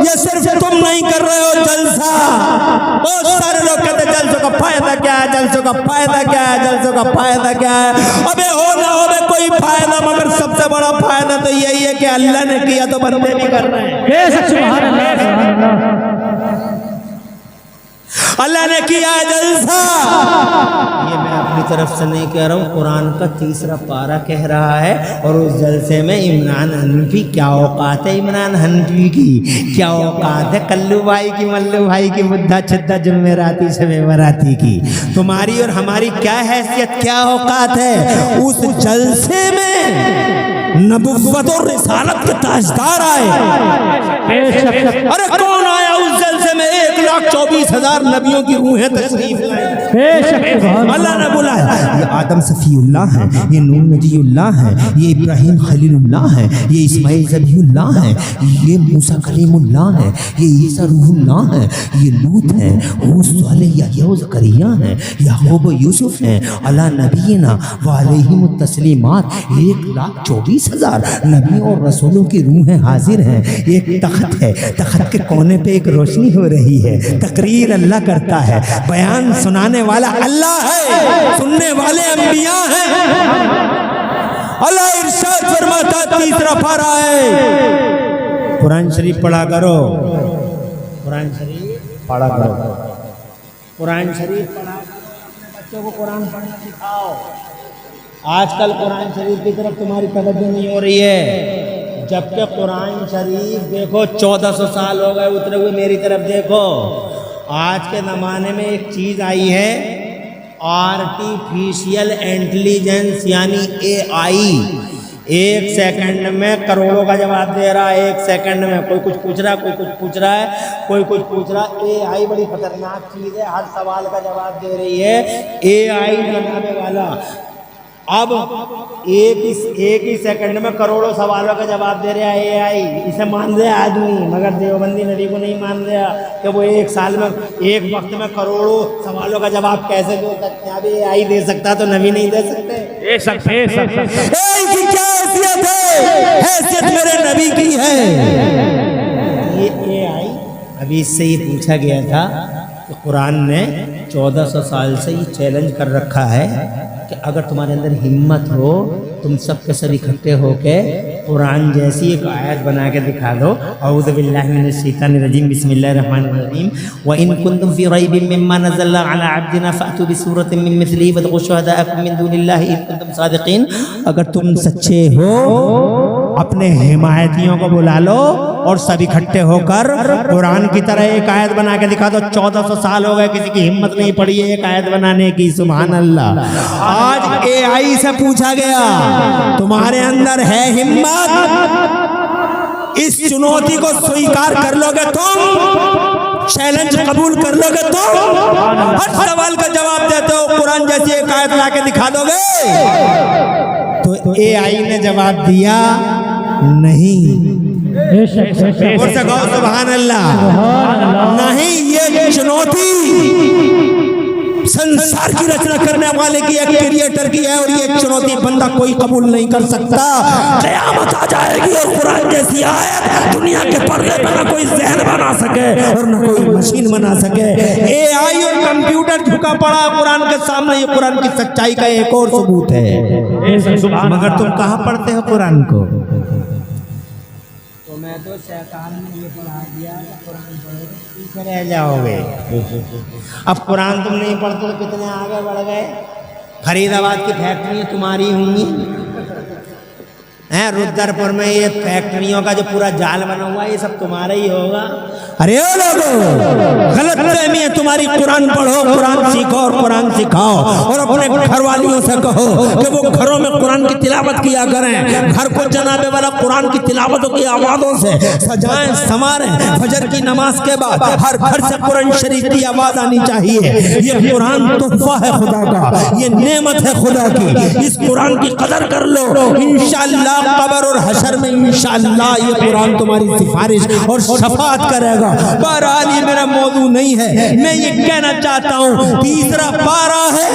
S1: ये सिर्फ तुम नहीं कर रहे हो जलसा, बहुत सारे लोग कहते जलसों का फायदा क्या है, जलसों का फायदा क्या है, जलसों का फायदा क्या है। अबे हो ना हो कोई फायदा, मगर सबसे बड़ा फायदा तो यही है कि अल्लाह ने किया तो बंदे भी कर रहे हैं। अल्लाह ने किया जलसा। ये मैं अपनी तरफ से नहीं कह रहा हूँ, कुरान का तीसरा पारा कह रहा है। और उस जलसे में इमरान हनफी, क्या औकात है इमरान हनफी की, क्या औकात है कल्लू भाई की, मल्लू भाई की, मुद्दा छिद्दा जुम्मेराती शबे बराती की, तुम्हारी और हमारी क्या हैसियत, क्या औकात है। उस जलसे में नबुव्वत और रिसालत के ताजदार आए। अरे कौन आया उस जलसे में? 1,24,000 नबियों की रूहें तशरीफ लाई। अल्लाह ने बुलाया, ये आदम सफ़ीउल्लाह है, ये नूह नजीउल्लाह है, ये इब्राहिम खलीलुल्लाह है, ये इस्माइल ज़बीहुल्लाह है, ये मूसा कलीमुल्लाह है, ये ईसा रूहुल्लाह है, ये लूत है, हूद सालेह याह्या ज़करिया है, याकूब यूसुफ है, अला नबीना व अलैहिमुत तस्लीमात। 1,24,000 नबियों और रसूलों की रूहें हाजिर हैं। एक तख्त है, तख्त के कोने पे एक रोशनी हो रही है, तकरीर अल्लाह करता है, बयान सुनाने वाला अल्लाह है, सुनने वाले अंबिया हैं। अल्लाह इरशाद फरमाता, तीसरा पारा है, कुरान शरीफ पढ़ा करो, कुरान शरीफ पढ़ा करो, कुरान शरीफ पढ़ा करो, बच्चों को कुरान पढ़ना सिखाओ। आजकल कुरान शरीफ की तरफ तुम्हारी तवज्जो नहीं हो रही है, जबकि कुरान शरीफ देखो 1400 साल हो गए उतरे हुए, मेरी तरफ देखो। आज के ज़माने में एक चीज़ आई है, आर्टिफिशियल इंटेलिजेंस यानी AI। 1 सेकंड में करोड़ों का जवाब दे रहा है। 1 सेकंड में कोई कुछ पूछ रहा है, कोई कुछ पूछ रहा है, कोई कुछ पूछ रहा है। AI बड़ी खतरनाक चीज़ है, हर सवाल का जवाब दे रही है AI। जनाबे वाला अब एक ही सेकंड में करोड़ों सवालों का जवाब दे रहा है एआई। इसे मान रहा आदमी, मगर देवबंदी नबी को नहीं मान रहा कि वो एक साल में एक वक्त में करोड़ों सवालों का जवाब कैसे दे सकते हैं। अभी एआई दे सकता तो नबी नहीं दे सकते।
S4: एआई की क्या हैसियत है? हैसियत मेरे नबी की है।
S1: ये एआई अभी इससे ये पूछा गया था कि कुरान ने 1400 साल से ये चैलेंज कर रखा है कि अगर तुम्हारे अंदर हिम्मत हो, तुम सब के सब इकट्ठे होके कुरान जैसी एक आयत बना के दिखा दो। औज़ु बिल्लाहि मिनश शैतानिर रजीम, बिस्मिल्लाहिर रहमानिर रहीम। व इन कुंतुम फी रैबिम मिम्मा नज़्ज़लना अला अब्दिना फ़अतू बिसूरतिन मिन मिस्लिही वदउ शुहदाअकुम मिन दुनिल्लाहि इन कुंतुम सादिक़ीन। अगर तुम सच्चे हो, अपने हिमायतियों को बुला लो और सब इकट्ठे होकर कुरान की तरह एक आयत बना के दिखा दो। 1400 साल हो गए, किसी की हिम्मत नहीं पड़ी है एक आयत बनाने की। सुभान अल्लाह। आज एआई से पूछा गया, तुम्हारे अंदर है हिम्मत? इस चुनौती को स्वीकार कर लोगे तुम? चैलेंज कबूल कर लोगे तुम? हर सवाल का जवाब देते हो, कुरान जैसी एक आयत ला के दिखा दोगे? तो एआई ने जवाब दिया नहीं। और से कहो सुभान अल्लाह। नहीं, ये चुनौती संसार की रचना करने वाले की, एक क्रिएटर की है, और ये चुनौती बंदा कोई कबूल नहीं कर सकता। क़यामत आ जाएगी और कुरान जैसी आयत दुनिया के पर्दे पर ना कोई ज़हन बना सके और ना कोई मशीन बना सके। एआई और कंप्यूटर झुका पड़ा कुरान के सामने। ये कुरान की सच्चाई का एक और सबूत है। मगर तुम कहाँ पढ़ते हो कुरान को? तो मैं तो शैतान ने ये पढ़ा दिया, कुरान पढ़ोगे पीछे रह जाओगे। अब कुरान तुम नहीं पढ़ते तो कितने आगे बढ़ गए। फरीदाबाद की फैक्ट्रियाँ तुम्हारी होंगी हैं, रुद्रपुर में ये फैक्ट्रियों का जो पूरा जाल बना हुआ है ये सब तुम्हारा ही होगा। अरे ओ लोगों, गलत फहमी है तुम्हारी। कुरान पढ़ो, कुरान सीखो और कुरान सिखाओ, और अपने घर वालियों से कहो कि वो घरों में कुरान की तिलावत किया करें। घर को जनाबे वाला कुरान की तिलावतों की आवाज़ों से सजाएं संवारें। फजर की नमाज के बाद हर घर से कुरान शरीफ की आवाज़ आनी चाहिए। ये कुरान तोहफा है खुदा का, ये नेमत है खुदा की। इस कुरान की कदर कर लो, इंशाअल्लाह कब्र और हशर में इंशाअल्लाह ये कुरान तुम्हारी सिफारिश और शफाअत करेगा। बहरहाल ये मेरा मौजू नहीं है, मैं ये कहना चाहता हूँ तीसरा पारा है।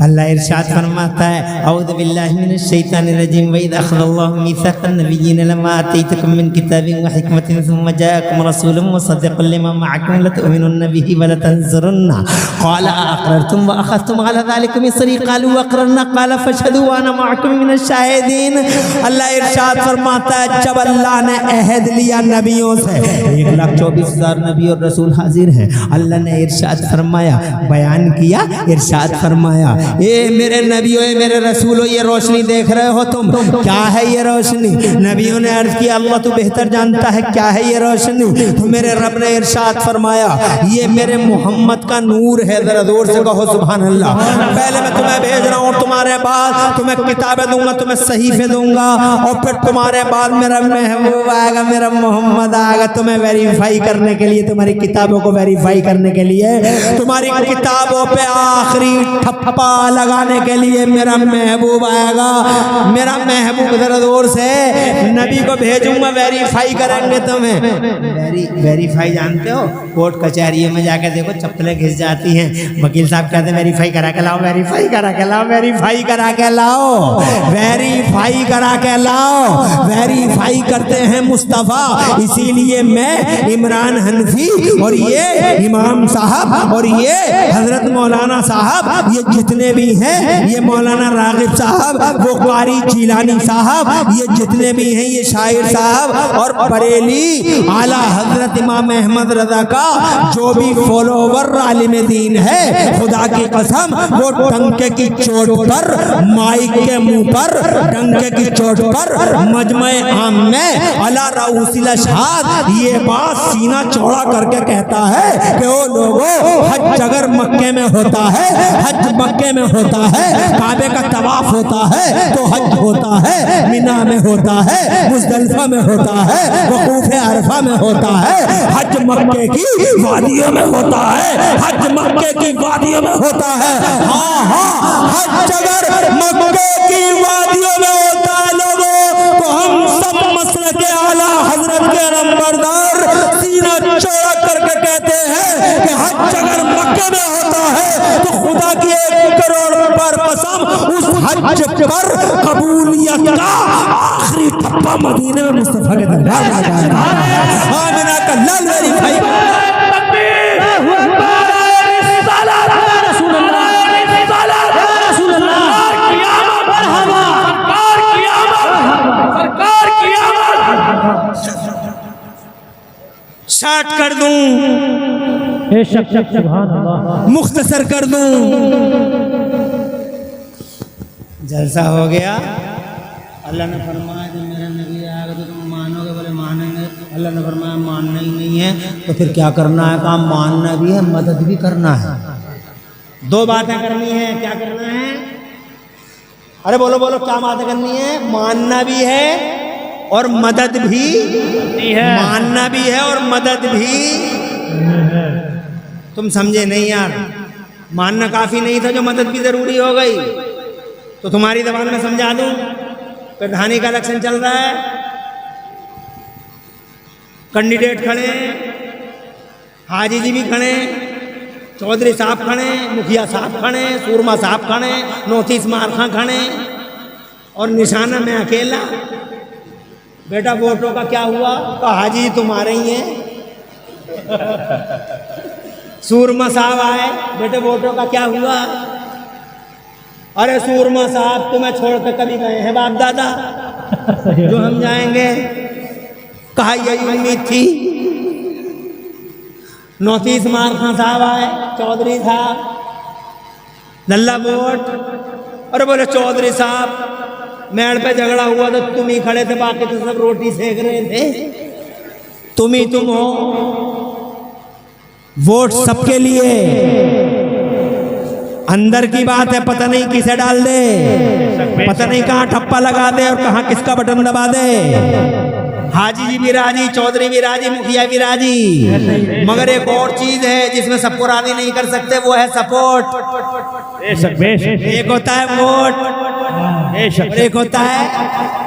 S1: अल्लाह इरशाद फरमाता है, औज़ु बिल्लाहि मिनश शैतानिर रजीम, व इज़ अख़ज़ल्लाहु मीसाक़न नबिय्यीन लम्मा आतैतुकुम मिन किताबिन व हिकमतिन सुम्मा जाअकुम रसूलुन मुसद्दिक़ुन लिमा मअकुम लतु'मिनुन्न बिही व लतंज़ुरुन्ना क़ाल अअक़ररतुम व अख़ज़्तुम अला ज़ालिकुम इसरी क़ालू अक़ररना क़ाल फ़अशहदू व अना मअकुम मिनश शाहिदीन। अल्लाह इरशाद फरमाता है, जब अल्लाह ने अहद लिया नबियों से, 1,24,000 नबी और रसूल हाजिर हैं, अल्लाह ने इरशाद फरमाया, बयान किया, इरशाद फरमाया, ये मेरे नबियों, मेरे रसूलों, ये रोशनी देख रहे हो तुम, क्या है ये रोशनी? नबियों ने अर्ज किया, अल्लाह तो बेहतर जानता है क्या है ये रोशनी। तो मेरे रब ने इरशाद फरमाया, ये मेरे मोहम्मद का नूर है। जरा जोर से कहो सुभान अल्लाह। पहले मैं तुम्हें भेज रहा हूँ, तुम्हारे बाद तुम्हें किताबें दूंगा, तुम्हें सहीफे दूंगा, और फिर तुम्हारे बाद मेरा महबूब आएगा, मेरा मोहम्मद आएगा तुम्हें वेरीफाई करने के लिए, तुम्हारी किताबों को वेरीफाई करने के लिए, तुम्हारी किताबों पे आखिरी ठप्पा लगाने के लिए मेरा महबूब आएगा। मेरा महबूब जरा जोर से, नबी को भेजूंगा, वेरीफाई करेंगे तुम्हें। वेरीफाई जानते हो, कोर्ट कचहरियों में जाके देखो चप्पलें घिस जाती हैं, वकील साहब कहते हैं वेरीफाई करा के लाओ, वेरीफाई करा के लाओ, वेरीफाई करा के लाओ, वेरीफाई करा के लाओ। वेरीफाई करते हैं मुस्तफ़ा। इसीलिए मैं इमरान हनफी और ये इमाम साहब और ये हजरत मौलाना साहब, ये जितने भी हैं, ये मौलाना रागिब साहब, वो कारी जिलानी साहब, ये जितने भी हैं, ये शायर साहब और बरेली आला हजरत इमाम अहमद रजा का जो भी फॉलोवर आलिम दीन है, खुदा की कसम वो डंके की चोट पर, माइक के मुंह पर, डंके की चोट पर, मजमे आम में अला राउसिल अशहाद ये बात सीना चौड़ा करके कहता है कि ओ लोगों, हज अगर मक्के में होता है, हज मक्के में
S4: होता है, काबे का तवाफ होता है तो हज होता है, मिना में होता है, मुजदलिफा में होता है, वकूफ अरफा में होता है, हज मक्के की वादियों में होता है, हज मक्के की वादियों में होता है। हाँ हाँ, हज अगर मक्के की वादियों में होता है लोगों, तो हम सब मसलक के आला हजरत के नंबरदार सीना चौड़ा करके कहते हैं कि हज अगर मक्के में होता है तो खुदा की 1 करोड़ पर कसम उस हज पर कबूलियत का आखिरी टप्पा मदीने में मुस्तफा के दरबार में जाएगा। आमिना का लाल मेरी भाई शार्ट कर दूं,
S2: बेशक सुभान अल्लाह।
S4: मुख्तसर कर दूं,
S1: जलसा हो गया। अल्लाह ने फरमाया जब मेरा नबी आएगा तो तुम मानोगे, बोले मानेंगे। अल्लाह ने फरमाया मानना ही नहीं है तो फिर क्या करना है? काम मानना भी है, मदद भी करना है। 2 बातें करनी है। क्या करना है? अरे बोलो बोलो, क्या बातें करनी है? मानना भी है और मदद भी है। मानना भी है और मदद भी। तुम समझे नहीं यार, मानना काफी नहीं था, जो मदद भी जरूरी हो गई। तो तुम्हारी जबान में समझा दूं, प्रधानी का इलेक्शन चल रहा है, कैंडिडेट खड़े, हाजी जी भी खड़े, चौधरी साहब खड़े, मुखिया साहब खड़े, सूरमा साहब खड़े, नोटिस मारखा खड़े, और निशाना में अकेला। बेटा वोटों का क्या हुआ? तो हाजी तुम्हारे ही हैं। सूरमा साहब आए, बेटे वोटों का क्या हुआ? अरे सूरमा साहब तुम्हें छोड़ कर कभी गए हैं बाप दादा जो हम जाएंगे? कहा यही उम्मीद थी। नोटिस मारखा साहब आए, चौधरी साहब, लल्ला वोट। अरे बोले चौधरी साहब मेड़ पे झगड़ा हुआ तो तुम ही खड़े थे, बाकी तो सब रोटी सेक रहे थे, तुम ही तुम हो। वोट सबके लिए, अंदर की बात है, पता नहीं किसे डाल दे, पता नहीं कहाँ ठप्पा लगा दे और कहाँ किसका बटन दबा दे। हाजी जी भी राजी, चौधरी भी राजी, मुखिया भी राजी, मगर एक और चीज है जिसमें सबको राजी नहीं कर सकते, वो है सपोर्ट। एक होता है वोट, एक होता है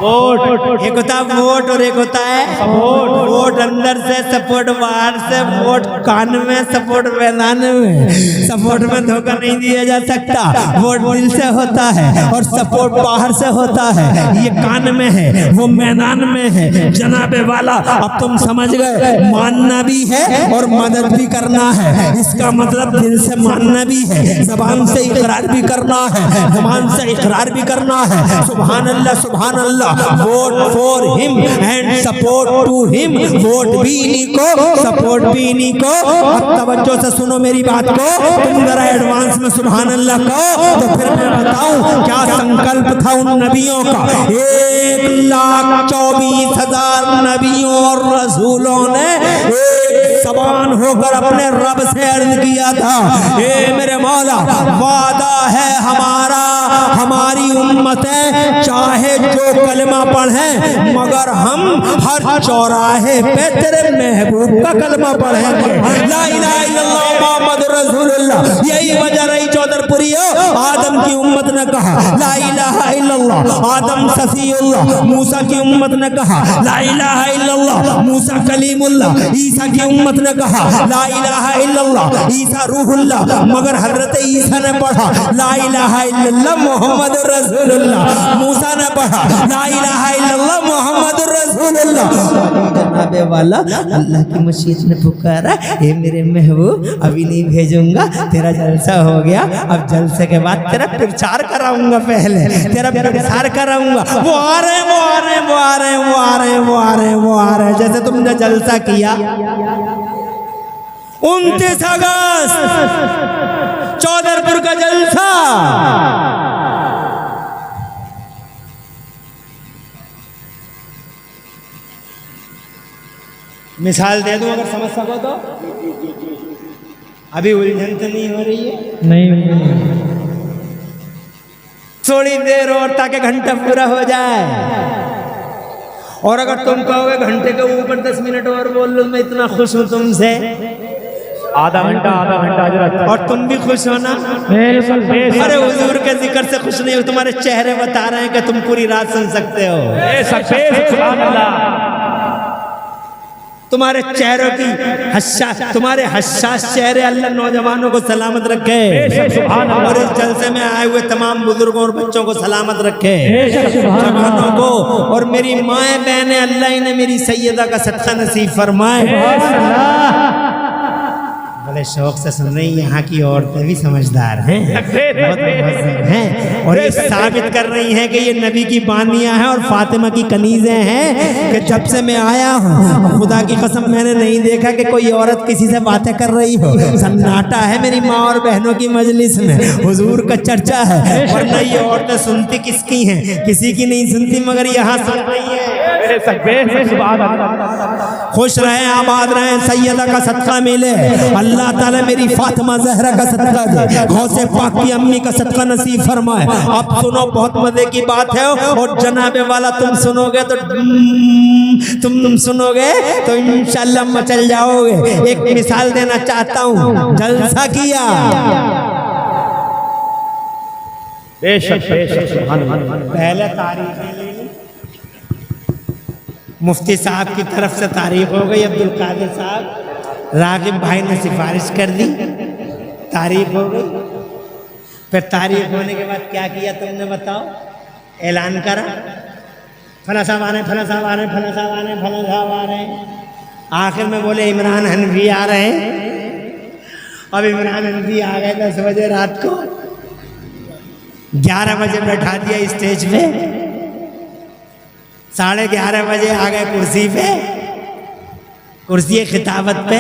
S1: वोट, एक होता है वोट और एक होता है सपोर्ट। वोट अंदर से, सपोर्ट बाहर से। वोट कान में, सपोर्ट मैदान में। सपोर्ट में धोखा नहीं दिया जा सकता। वोट दिल से होता है और सपोर्ट बाहर से होता है। ये कान में है, वो मैदान में है। जनाबे वाला, अब तुम समझ गए, मानना भी है और मदद भी करना है। इसका मतलब दिल से मानना भी है, जबान से इकरार भी करना है, जबान से इकरार भी करना है। सुभान अल्लाह, सुभान अल्लाह। Vote for him and support to him. Vote भी इन्हीं को, सपोर्ट भी इन्हीं को। अब तवज्जो से सुनो मेरी बात को, तुम जरा एडवांस में सुभान अल्लाह कहो तो फिर मैं बताऊं क्या संकल्प था उन नबियों का। 1,24,000 नबियों और रसूलों ने एक जबान होकर अपने रब से अर्ज किया था, हे मेरे मौला, वादा है हमारा, हमारी उम्मत है, चाहे जो कलमा पढ़े, मगर हम हर चौराहे पे तेरे महबूब का कलमा पढ़ेंगे। ला इलाहा इल्लल्लाह मुहम्मदुर रसूलुल्लाह। यही वजह रही चौधरपुरी, आदम की उम्मत ने कहा ला इलाहा इल्लल्लाह, आदम सफीउल्लाह। मूसा की उम्मत ने कहा ला इलाहा इल्लल्लाह, मूसा कलीमुल्लाह। ईसा की उम्मत ने कहा ला इलाहा इल्लल्लाह, ईसा रूहुल्लाह। मगर हजरत ईसा ने पढ़ा ला इलाहा इल्लल्लाह मुहम्मदुर रसूलुल्लाह। मूसा ने पढ़ा ला इलाहा इल्लल्लाह मुहम्मदुर रसूलुल्लाह। जनाबे वाला, अल्लाह की मशीत ने पुकारा, हे मेरे महबूब, अभी नहीं भेजूंगा, तेरा जलसा हो गया, अब जलसे के बाद तेरा प्रचार कराऊंगा, पहले तेरा प्रचार कराऊंगा। वो आ रहे, वो आ रहे, वो आ रहे, वो आ रहे, वो आ रहे, वो आ रहे। जैसे तुमने जलसा किया 29 अगस्त चौधरपुर का जलसा, मिसाल दे दूं अगर समझ सको तो। अभी उलझन तो नहीं हो रही है?
S2: नहीं।
S1: थोड़ी देर और ताकि घंटा पूरा हो जाए। और अगर तुम कहोगे घंटे के ऊपर 10 मिनट और बोल लो, मैं इतना खुश हूं तुमसे,
S3: आधा घंटा हजरत।
S1: और तुम भी खुश हो ना। अरे हुजूर के जिक्र से खुश नहीं हो, तुम्हारे चेहरे बता रहे हैं कि तुम पूरी रात सुन सकते हो।
S3: सुभान अल्लाह।
S1: तुम्हारे चेहरों की तुम्हारे हसास चेहरे अल्लाह नौजवानों को सलामत रखे, और इस जलसे में आए हुए तमाम बुजुर्गों और बच्चों को सलामत रखे, जवानों को। और मेरी माए बहनें, अल्लाह इन्हें मेरी सैयदा का सदका नसीब फरमाए। बड़े शौक से सुन रही, यहाँ की औरतें भी समझदार हैं, बहुत मुहज़्ज़ब हैं, और ये साबित कर रही हैं कि ये नबी की बानियाँ हैं और फातिमा की कनीज़ें हैं कि जब से मैं आया हूँ खुदा की कसम मैंने नहीं देखा कि कोई औरत किसी से बातें कर रही हो। सन्नाटा है मेरी माँ और बहनों की मजलिस में, हुजूर का चर्चा है। वरना ये औरतें सुनती किसकी हैं? किसी की नहीं सुनती, मगर यहाँ सुन रही है। खुश रहें, आबाद रहें, सैयदा का सदका मिले। अल्लाह ताला मेरी फातिमा ज़हरा का सदका दे, गौसे पाक की अम्मी का सदका नसीब फरमाए। अब सुनो, बहुत मजे की बात है, और जनाबे वाला तुम सुनोगे तो तुम सुनोगे तो इंशाल्लाह मचल जाओगे। एक मिसाल देना चाहता हूँ, जलसा किया, पहले तारीख मुफ्ती साहब की तरफ से तारीख हो गई, अब्दुल कादिर साहब, रागिब भाई ने सिफारिश कर दी, तारीख हो गई। फिर तारीख होने के बाद क्या किया तुमने बताओ? ऐलान करा, फला साहब आ रहे, फला साहब आ रहे, फला साहब आ रहे, फला साहब आ रहे। आखिर में बोले इमरान हनफी आ रहे हैं। अब इमरान हनफी आ गए 10 बजे रात को, 11 बजे बैठा दिया स्टेज पे, 11:30 बजे आ गए कुर्सी पे, कुर्सी खिताबत पे।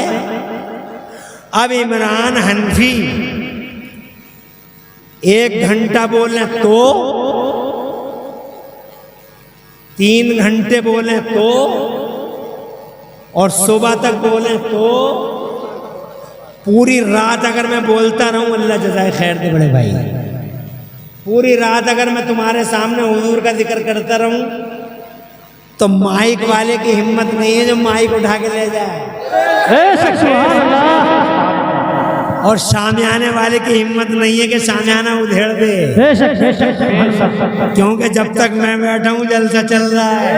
S1: अब इमरान हनफी 1 घंटा बोले तो, 3 घंटे बोले तो, और सुबह तक बोले तो, पूरी रात अगर मैं बोलता रहूं, अल्लाह जज़ाए खैर दे बड़े भाई, पूरी रात अगर मैं तुम्हारे सामने हुजूर का जिक्र करता रहूं तो माइक वाले की हिम्मत नहीं है जो माइक उठा के ले जाए, और शामियाने वाले की हिम्मत नहीं है कि शामियाना उधेड़ दे, क्योंकि जब तक मैं बैठा हूँ जलसा चल रहा है।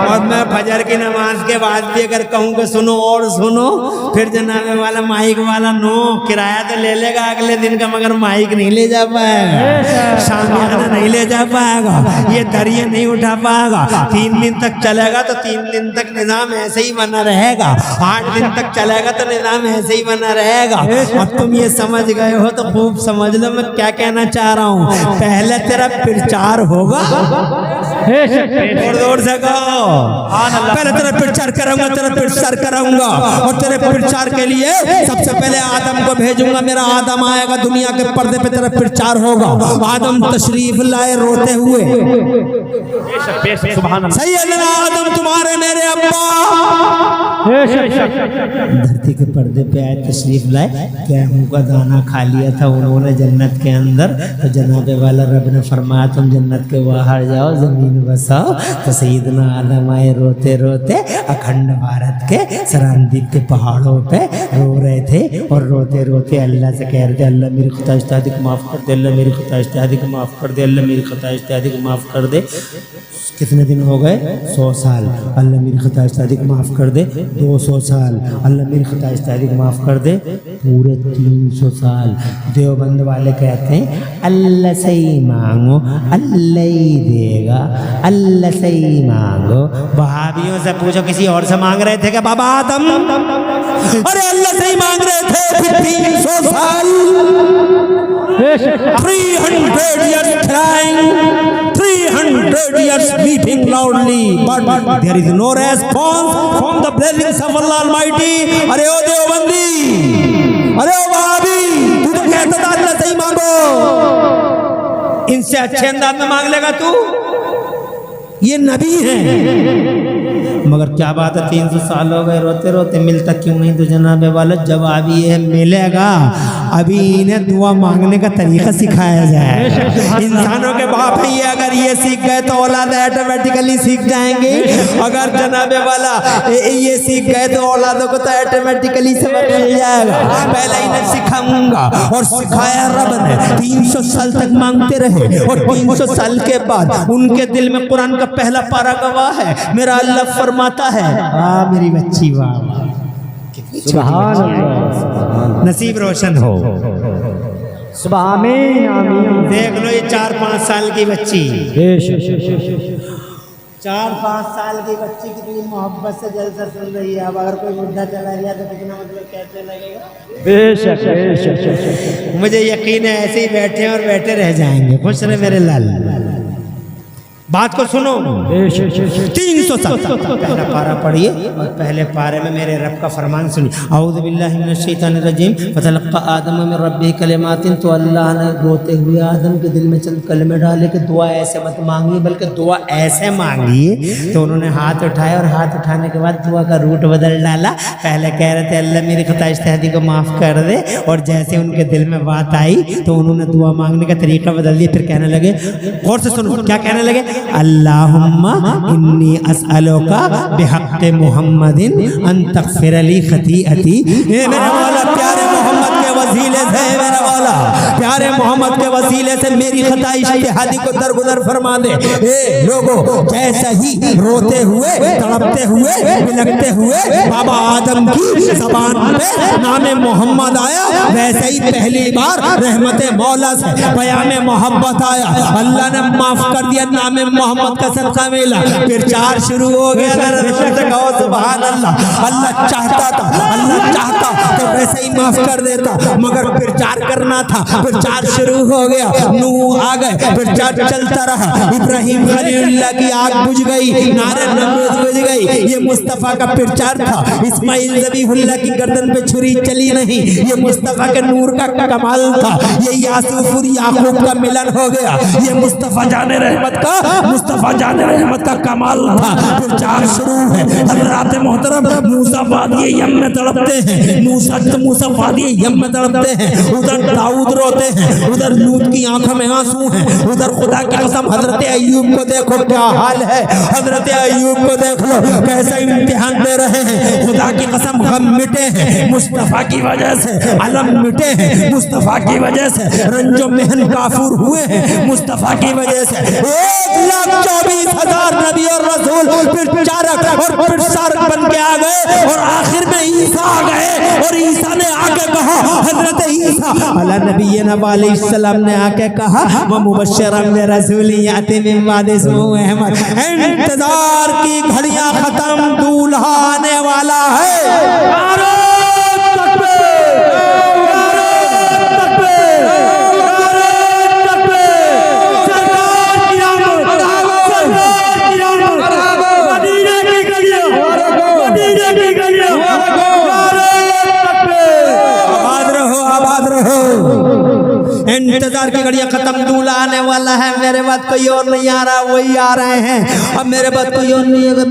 S1: और मैं फजर की नमाज के बाद भी अगर कहूँ कि सुनो और सुनो, फिर जनाबे वाला माइक वाला नो किराया तो ले लेगा अगले दिन का, मगर माइक नहीं ले जा पाएगा, शामियाना नहीं ले जा पाएगा, ये दरिया नहीं उठा पाएगा। 3 दिन तक चलेगा तो 3 दिन तक निज़ाम ऐसे ही बना रहेगा, 8 दिन तक चलेगा तो निज़ाम ऐसे ही बना रहेगा। अब तुम ये समझ गए हो तो खूब समझ लो मैं क्या कहना चाह रहा हूँ। पहले तेरा प्रचार होगा, जोर से कहो, पहले तेरा प्रचार करूंगा, तेरा प्रचार करूंगा, और तेरे प्रचार के लिए सबसे पहले आदम को भेजूंगा। मेरा आदम आएगा दुनिया के पर्दे पे, तेरा प्रचार होगा। आदम तशरीफ लाए रोते हुए, सैयदना आदम तुम्हारे मेरे अब्बा धरती के पर्दे पे आए, तशरीफ लाए, गेहूं का दाना खा लिया था उन्होंने जन्नत के अंदर, तो जनाबे वाला रब ने फरमाया तुम जन्नत के बाहर जाओ, जमीन बसाओ। तो सैयदना आदम आए रोते रोते, अखंड भारत के सरानदीप के पहाड़ों पे रो रहे थे, और रोते रोते अल्लाह से कह रहे थे अल्लाह मेरी खुता इस्तादी को माफ़ कर दे, अल्लाह मेरी खुता इस्तादी को माफ़ कर दे, अल्लाह मेरी खुता इस्तादी को माफ़ कर दे। कितने दिन हो गए? 100 साल। अल्लाह मेरी खता इस्तादी को माफ़ कर दे। 200 साल। अल्लाह मेरी खता इस्तादी को माफ़ कर दे। पूरे 300 साल। देवबंद वाले कहते हैं अल्लाह से ही मांगो अल्लाह ही देगा, अल्लाह से ही मांगो। वहाबियों से पूछो किसी और से मांग रहे थे क्या बाबा आदम? अरे अल्लाह से ही मांग रहे थे। फिर 300 साल 300 years crying, 300 years weeping loudly, but there is no response from the blessings of Allah Almighty. अरे ओ देवबंदी, अरे ओ वहाबी, तू तो कहता था अल्लाह से ही मांगो, इनसे अच्छे अंदाज में मांग लेगा तू? ये नबी हैं। मगर क्या बात है 300 साल हो गए रोते रोते, मिलता क्यों नहीं तो जनाबे वाला? जवाब ये है मिलेगा।
S4: अभी इन्हें दुआ मांगने का तरीका सिखाया जाए। इंसानों के बाप है ये, अगर ये सीख गए तो औलाद ऑटोमेटिकली सीख जाएंगे। अगर जनाबे वाला ये सीख गए तो औलादों को तो ऑटोमेटिकली सबक मिल जाएगा। पहले इन्हें सिखाऊंगा और सिखाया रब ने। 300 साल तक मांगते रहे और 300 साल के बाद उनके दिल में कुरान का पहला पारा गवाह है। मेरा अल्लाह फरमाता है, वाह मेरी बच्ची वाह,
S2: सुभान अल्लाह,
S1: नसीब रोशन हो।
S2: आमीन आमीन।
S1: देख लो ये 4-5 साल की बच्ची,
S2: बेशक
S1: 4-5 साल की बच्ची कितनी मोहब्बत से जलसा सुन रही है। अब अगर कोई बुढ़ा चला गया तो कितना मतलब कैसे लगेगा।
S2: बेशक बेशक।
S1: मुझे यकीन है ऐसे ही बैठे और बैठे रह जाएंगे। खुश रहे मेरे लाल। बात को सुनो। 300 साल पहला पारा पढ़िए और पहले पारे में मेरे रब का फरमान सुनिए। औज़ु बिल्लाहि मिनश शैतानिर रजीम। फतलक़्क़ा आदम मिन रब्बिही कलिमातिन, तो अल्लाह ने रोते हुए आदम के दिल में चंद कलमे डाले कि दुआ ऐसे मत मांगिए बल्कि दुआ ऐसे मांगिए। तो उन्होंने हाथ उठाया और हाथ उठाने के बाद दुआ का रूट बदल डाला। पहले कह रहे थे अल्लाह मेरी खता इज्तिहादी को माफ़ कर दे, और जैसे उनके दिल में बात आई तो उन्होंने दुआ मांगने का तरीका बदल दिया। फिर कहने लगे, गौर से सुनो क्या कहने लगे, अल्लाहुम्मा इन्नी अस्अलुका बिहक़्क़ि मुहम्मदिन अन तग़फ़िर ली खतीअती। मेरे मौला प्यारे मोहम्मद के वसीले से, मेरे मौला प्यारे मोहम्मद के वसीले से मेरी खता इज्तिहादी को दरगुदर फरमा दे। ए लोगों, जैसे ही रोते हुए तड़पते हुए बिलखते हुए बाबा आदम की ज़बान पे नाम मोहम्मद आया, वैसे ही पहली बार रहमत मौला से बयान मोहब्बत आया। अल्लाह ने माफ कर दिया, नाम मोहम्मद का सदका मिला। फिर 4 शुरू हो गया। सुभान अल्लाह। अल्लाह चाहता तो वैसे ही माफ कर देता, मगर फिर 4 करना था। फिर 4 शुरू हो गया। नूह आ गए, फिर 4 चलता रहा। इब्राहिम खलीलुल्लाह की आग बुझ गई, नारे नमरूद बुझ गई। ये मुस्तफ़ा का फिर 4 था। इस्माइल ज़बीहुल्लाह की गर्दन पे छुरी चली नहीं, ये मुस्तफ़ा के नूर का कमाल था। ये यासूफ और याकूब का मिलन हो गया। ये मुस्तफ़ा जाने रहमत का कमाल था। फिर 4 शुरू है। हज़रात मोहतरम मूसा वादी यम में तड़पते हैं, मूसा वादी यम में तड़पते हैं। उधर दाऊद रोते हैं, उधर लूत की आंखों में आंसू हैं। उधर खुदा की कसम हजरत अय्यूब को देखो क्या हाल है। हजरत अय्यूब को देख लो कैसे इम्तिहान दे रहे हैं। खुदा की कसम गम मिटे हैं मुस्तफ़ा की वजह से, अलम मिटे हैं मुस्तफ़ा की वजह से, रंजो मेहन काफूर हुए हैं मुस्तफ़ा की वजह से। 1,24,000 नबी और रसूल फिर चारक और फिर सारक बन के आ गए, और आखिर में ईसा आ गए। और ईसा ने आके कहा, हजरत ईसा अला नबीना अलैहिस्सलाम ने आके कहा, व मुबश्शिरन बिरसूल याति मिन बाद इस्मुहु अहमद। इंतजार की घड़ियां खत्म, दूल्हा आने वाला है। इंतजार की घड़ियां खत्म, दूल्हा आने वाला है। मेरे बाद कोई और नहीं आ रहा, वही आ रहे हैं। अब मेरे बाद कोई और नहीं आएगा,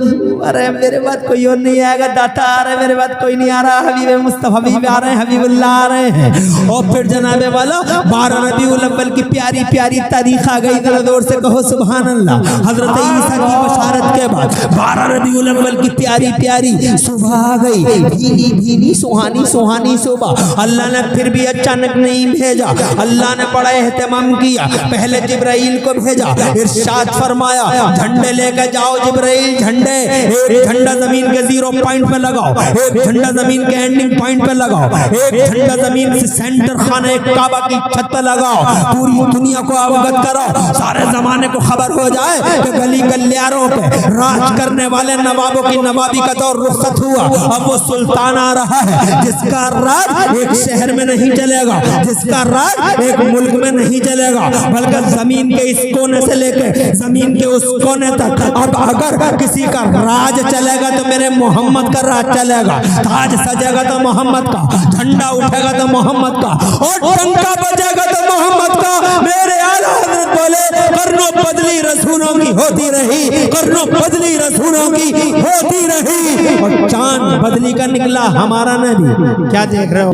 S1: अरे मेरे बाद कोई और नहीं आएगा। दाता आ रहे, मेरे बाद कोई नहीं आ रहा। हबीब मुस्तफा हबीब आ रहे हैं, हबीबुल्लाह आ रहे हैं। और फिर जनाबे वाला 12 रबीउल अव्वल की प्यारी प्यारी तारीख आ गई। जरा जोर से कहो सुभान अल्लाह। हजरत ईसा की बशारत के बाद 12 रबीउल अव्वल की प्यारी प्यारी सुबह आ गई। भीनी भीनी सुहानी सुहानी सुबह। अल्लाह ने फिर भी अचानक नहीं भेजा, अल्लाह ने बड़ा एहतमाम किया। पहले जिब्राइल को भेजा, इरशाद फरमाया झंडे लेके जाओ जिब्राइल, झंडे। एक झंडा जमीन के 0 पॉइंट पे लगाओ, एक झंडा जमीन के एंडिंग पॉइंट पे लगाओ, एक झंडा जमीन से सेंटर खाने काबा की छत पे लगाओ। पूरी दुनिया को अवगत करो, सारे जमाने को खबर हो जाए कि गली गलियारों पे राज करने वाले नवाबों की नवाबी का दौर रुखसत हुआ। अब वो सुल्तान आ रहा है जिसका राज एक शहर में नहीं चलेगा, जिसका राज एक मुल्क में नहीं चलेगा, बल्कि जमीन के इस कोने से लेके जमीन के उस कोने तक। अब अगर किसी का राज चलेगा तो मेरे मोहम्मद का राज चलेगा। ताज सजेगा तो मोहम्मद का, झंडा उठेगा तो मोहम्मद का, और टंका बजेगा तो मोहम्मद का। मेरे आला हज़रत बोले कर्नों बदली रसूलों की होती रही, कर्नों बदली रसूलों की होती रही, और चांद बदली का निकला हमारा नबी। क्या देख रहे हो?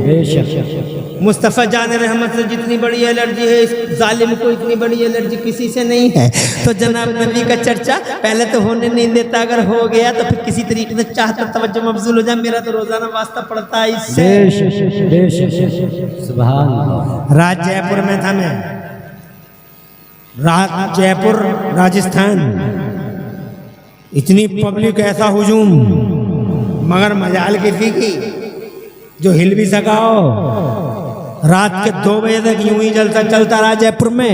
S2: बेशक
S1: मुस्तफ़ा जान रहमत से जितनी बड़ी एलर्जी है, इस जालिम को इतनी बड़ी एलर्जी किसी से नहीं है। तो जनाब नबी का चर्चा पहले तो होने नहीं देता, अगर हो गया तो फिर किसी तरीके से चाहता तवज्जो मबजूल हो जाए। मेरा तो रोजाना वास्ता पड़ता है इससे।
S2: बेशक बेशक सुभान अल्लाह।
S1: राज जयपुर में था मैं, राज जयपुर राजस्थान, इतनी पब्लिक, ऐसा हुजूम, मगर मजाल किसी की जो हिल भी सका हो। रात के 2 बजे तक यूं ही जलसा चलता रहा जयपुर में।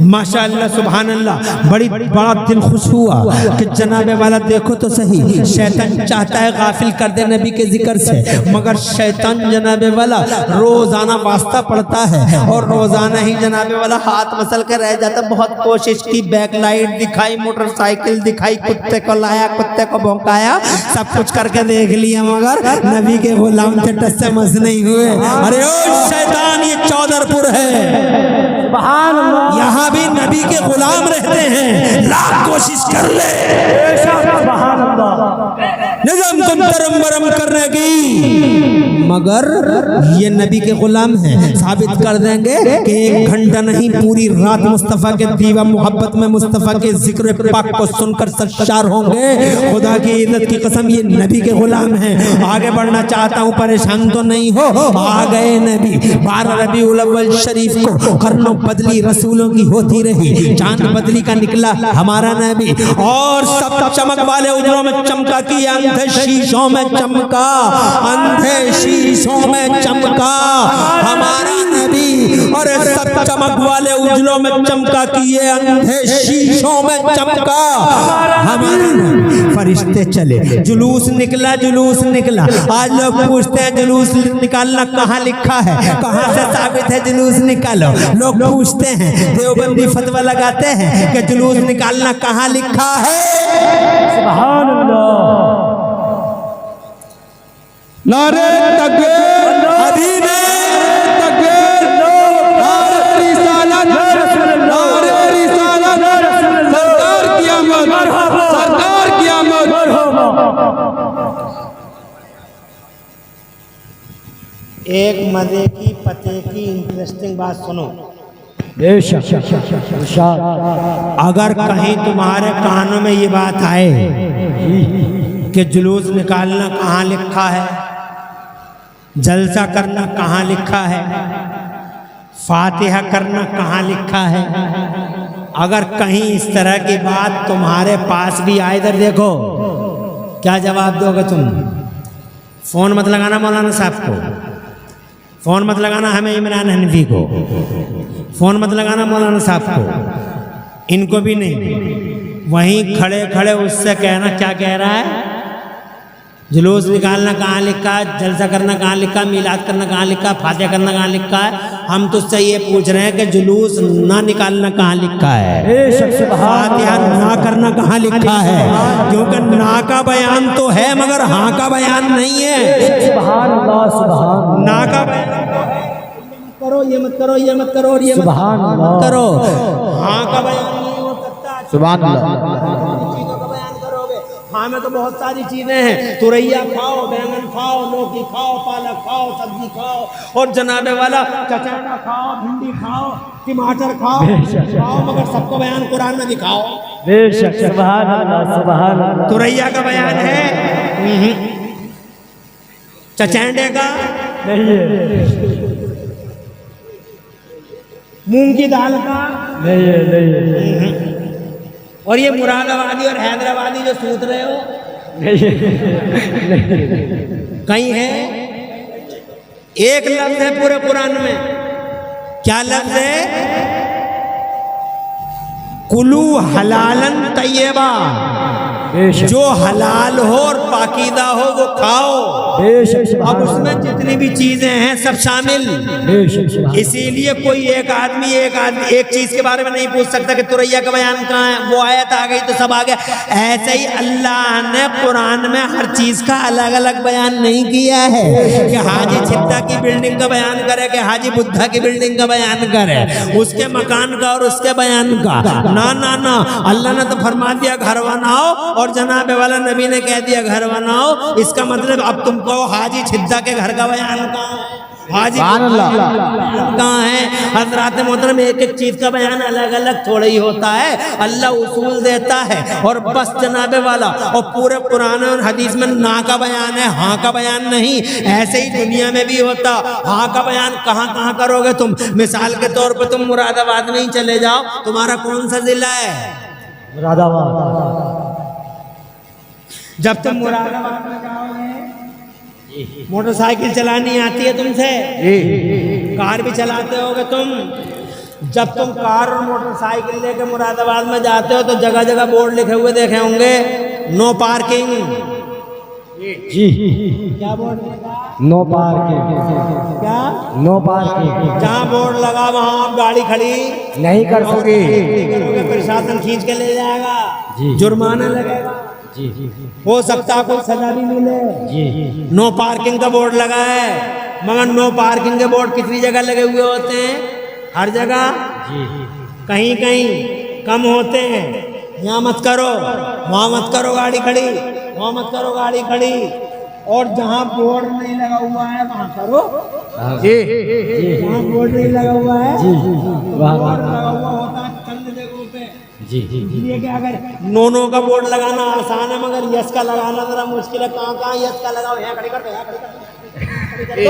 S1: माशाअल्लाह सुभान अल्लाह। बड़ा दिल खुश हुआ कि जनाबे वाला देखो तो सही, शैतान चाहता है गाफिल कर दे नबी के जिक्र से, मगर शैतान जनाबे वाला रोजाना वास्ता पड़ता है और रोजाना ही जनाबे वाला हाथ मसल के रह जाता। बहुत कोशिश की, बैक लाइट दिखाई, मोटरसाइकिल दिखाई, कुत्ते को लाया, कुत्ते को भौंकाया, सब कुछ करके देख लिया, मगर नबी के गुलाम के टस से मस नहीं हुए। अरे ओ शैतान, ये चौधरपुर है, यहाँ भी नबी के गुलाम रहते हैं, लाख कोशिश कर ले निज़ाम तुम तरम बरम करने की, मगर ये नबी के गुलाम हैं। साबित कर देंगे कि 1 घंटा नहीं, पूरी रात मुस्तफ़ा के दीवा मोहब्बत में मुस्तफ़ा के जिक्र पाक को सुनकर सरशार होंगे। खुदा की इज्जत की कसम, ये नबी के गुलाम हैं। आगे बढ़ना चाहता हूँ, परेशान तो नहीं हो। आ गए नबी। 12 रबीउल अव्वल शरीफ को करनों बदली रसूलों की होती रही, चांद बदली का निकला हमारा नबी, और सब चमक वाले उजरों में चमका की, अंधे शीशों में चमका, अंधे शीशों में चमका हमारा नबी, और सब चमक वाले उजलों में चमका की, ये अंधे शीशों में चमका हमारा नबी। फरिश्ते चले, जुलूस निकला, जुलूस निकला। आज लोग पूछते हैं जुलूस निकालना कहाँ लिखा है, कहाँ से साबित है जुलूस निकालो। लोग पूछते हैं, देवबंदी फतवा लगाते हैं कि जुलूस निकालना कहाँ लिखा है।
S2: सुभान अल्लाह।
S4: नारे तकबीर, अभी तकबीर, नारे रिसालत, नारे रिसालत, सरकार की आमद, सरकार की आमद।
S1: एक मजे की पते की इंटरेस्टिंग बात सुनो।
S2: बेशक
S1: अगर कहीं तुम्हारे कानों में ये बात आए कि जुलूस निकालना कहाँ लिखा है, जलसा करना कहाँ लिखा है, फातिहा करना कहाँ लिखा है, अगर कहीं इस तरह की बात तुम्हारे पास भी आए, इधर देखो, क्या जवाब दोगे तुम? फोन मत लगाना मौलाना साहब को, फोन मत लगाना हमें इमरान हनफी को, फोन मत लगाना मौलाना साहब को, इनको भी नहीं। वहीं खड़े खड़े उससे कहना, क्या कह रहा है? जुलूस निकालना कहाँ लिखा है, जलसा करना कहाँ लिखा है, मीलाद करना कहाँ लिखा है, फातिहा करना कहाँ लिखा है? हम तुझसे ये पूछ रहे हैं कि जुलूस ना निकालना कहाँ लिखा है, फातिहा ना करना कहाँ लिखा है? क्योंकि ना का बयान तो है मगर हाँ का बयान नहीं है।
S2: सुभान अल्लाह, सुभान
S1: ना का बयान करो, ये मत करो, ये मत करो, और ये मत करो, हाँ का बयान नहीं हो सकता।
S2: सुभान अल्लाह।
S1: चीजों का बयान करोगे, हाँ में तो बहुत सारी चीजें हैं, तुरैया खाओ, बैंगन खाओ, लौकी खाओ, पालक खाओ, सब्जी खाओ, और जनाबे वाला चचेरा खाओ, भिंडी खाओ, टमाटर खाओ, मगर सबको बयान कुरान में दिखाओ।
S2: बेशक सुभान अल्लाह, सुभान अल्लाह।
S1: तुरैया का बयान है, चचेंडे का
S2: नहीं है,
S1: मूंग की दाल का
S2: नहीं है, नहीं है,
S1: और ये मुरादाबादी और हैदराबादी जो सूत रहे हो, कहीं है? एक लफ्ज है पूरे कुरान में, क्या लफ्ज है? कुलू हलालन तैयबा, जो हलाल हो और पाकीदा हो वो खाओ। अब उसमें जितनी भी चीजें हैं सब शामिल। इसीलिए कोई एक आदमी एक चीज के बारे में नहीं पूछ सकता कि तुरैया का बयान कहाँ है, वो आयत आ गई तो सब आ गया। ऐसे ही अल्लाह ने कुरान में हर चीज का अलग अलग बयान नहीं किया है कि हाजी छित्ता की बिल्डिंग का बयान करे, कि हाजी बुद्धा की बिल्डिंग का बयान करे, उसके मकान का और उसके बयान का। ना ना ना, अल्लाह ने तो फरमा दिया घर बनाओ और जनाब वाला नबी ने कह दिया घर बनाओ, इसका मतलब अब तुम कहो हाजी छिद्दा के घर का बयान कहाँ है? हाजी कहाँ है? हजरात मोहतरम एक एक चीज का बयान अलग अलग थोड़ा ही होता है, अल्लाह उसूल देता है और बस जनाबे वाला। और पूरे कुरान और हदीस में ना का बयान है, हाँ का बयान नहीं। ऐसे ही दुनिया में भी होता, हाँ का बयान कहाँ कहाँ करोगे तुम? मिसाल के तौर पर तुम मुरादाबाद में ही चले जाओ, तुम्हारा कौन सा जिला है?
S2: मुरादाबाद।
S1: जब तुम मुरादाबाद में जाओगे, मोटरसाइकिल चलानी आती है तुमसे? कार भी चलाते होगे तुम। जब तुम कार और मोटरसाइकिल लेके मुरादाबाद में जाते हो तो जगह जगह बोर्ड लिखे हुए देखे होंगे, नो पार्किंग।
S2: जी
S1: क्या बोर्ड?
S2: No parking.
S1: क्या
S2: नो पार्किंग?
S1: जहाँ बोर्ड लगा वहाँ आप गाड़ी खड़ी
S2: नहीं कर सकते।
S1: करोगे, प्रशासन खींच के ले जाएगा,
S2: जी।
S1: जुर्माना लगेगा,
S2: जी जी
S1: हो सकता है कोई सजा भी मिले।
S2: जी
S1: नो पार्किंग का बोर्ड लगा है, मगर नो पार्किंग के बोर्ड कितनी जगह लगे हुए होते हैं? हर जगह, कहीं कहीं कम होते हैं। यहाँ मत करो, वहाँ मत करो गाड़ी खड़ी, वहाँ मत करो गाड़ी खड़ी। और जहाँ बोर्ड नहीं लगा हुआ है वहाँ करो। जहाँ बोर्ड नहीं लगा हुआ है, बोर्ड लगा हुआ होता है चंद जगहों पे।
S2: जी जी
S1: इसलिए कि अगर नो का बोर्ड लगाना आसान है, मगर यस का लगाना जरा मुश्किल है। कहाँ कहाँ यस का लगाओ? यहाँ खड़ी कर दो, यहाँ खड़ी कर दो,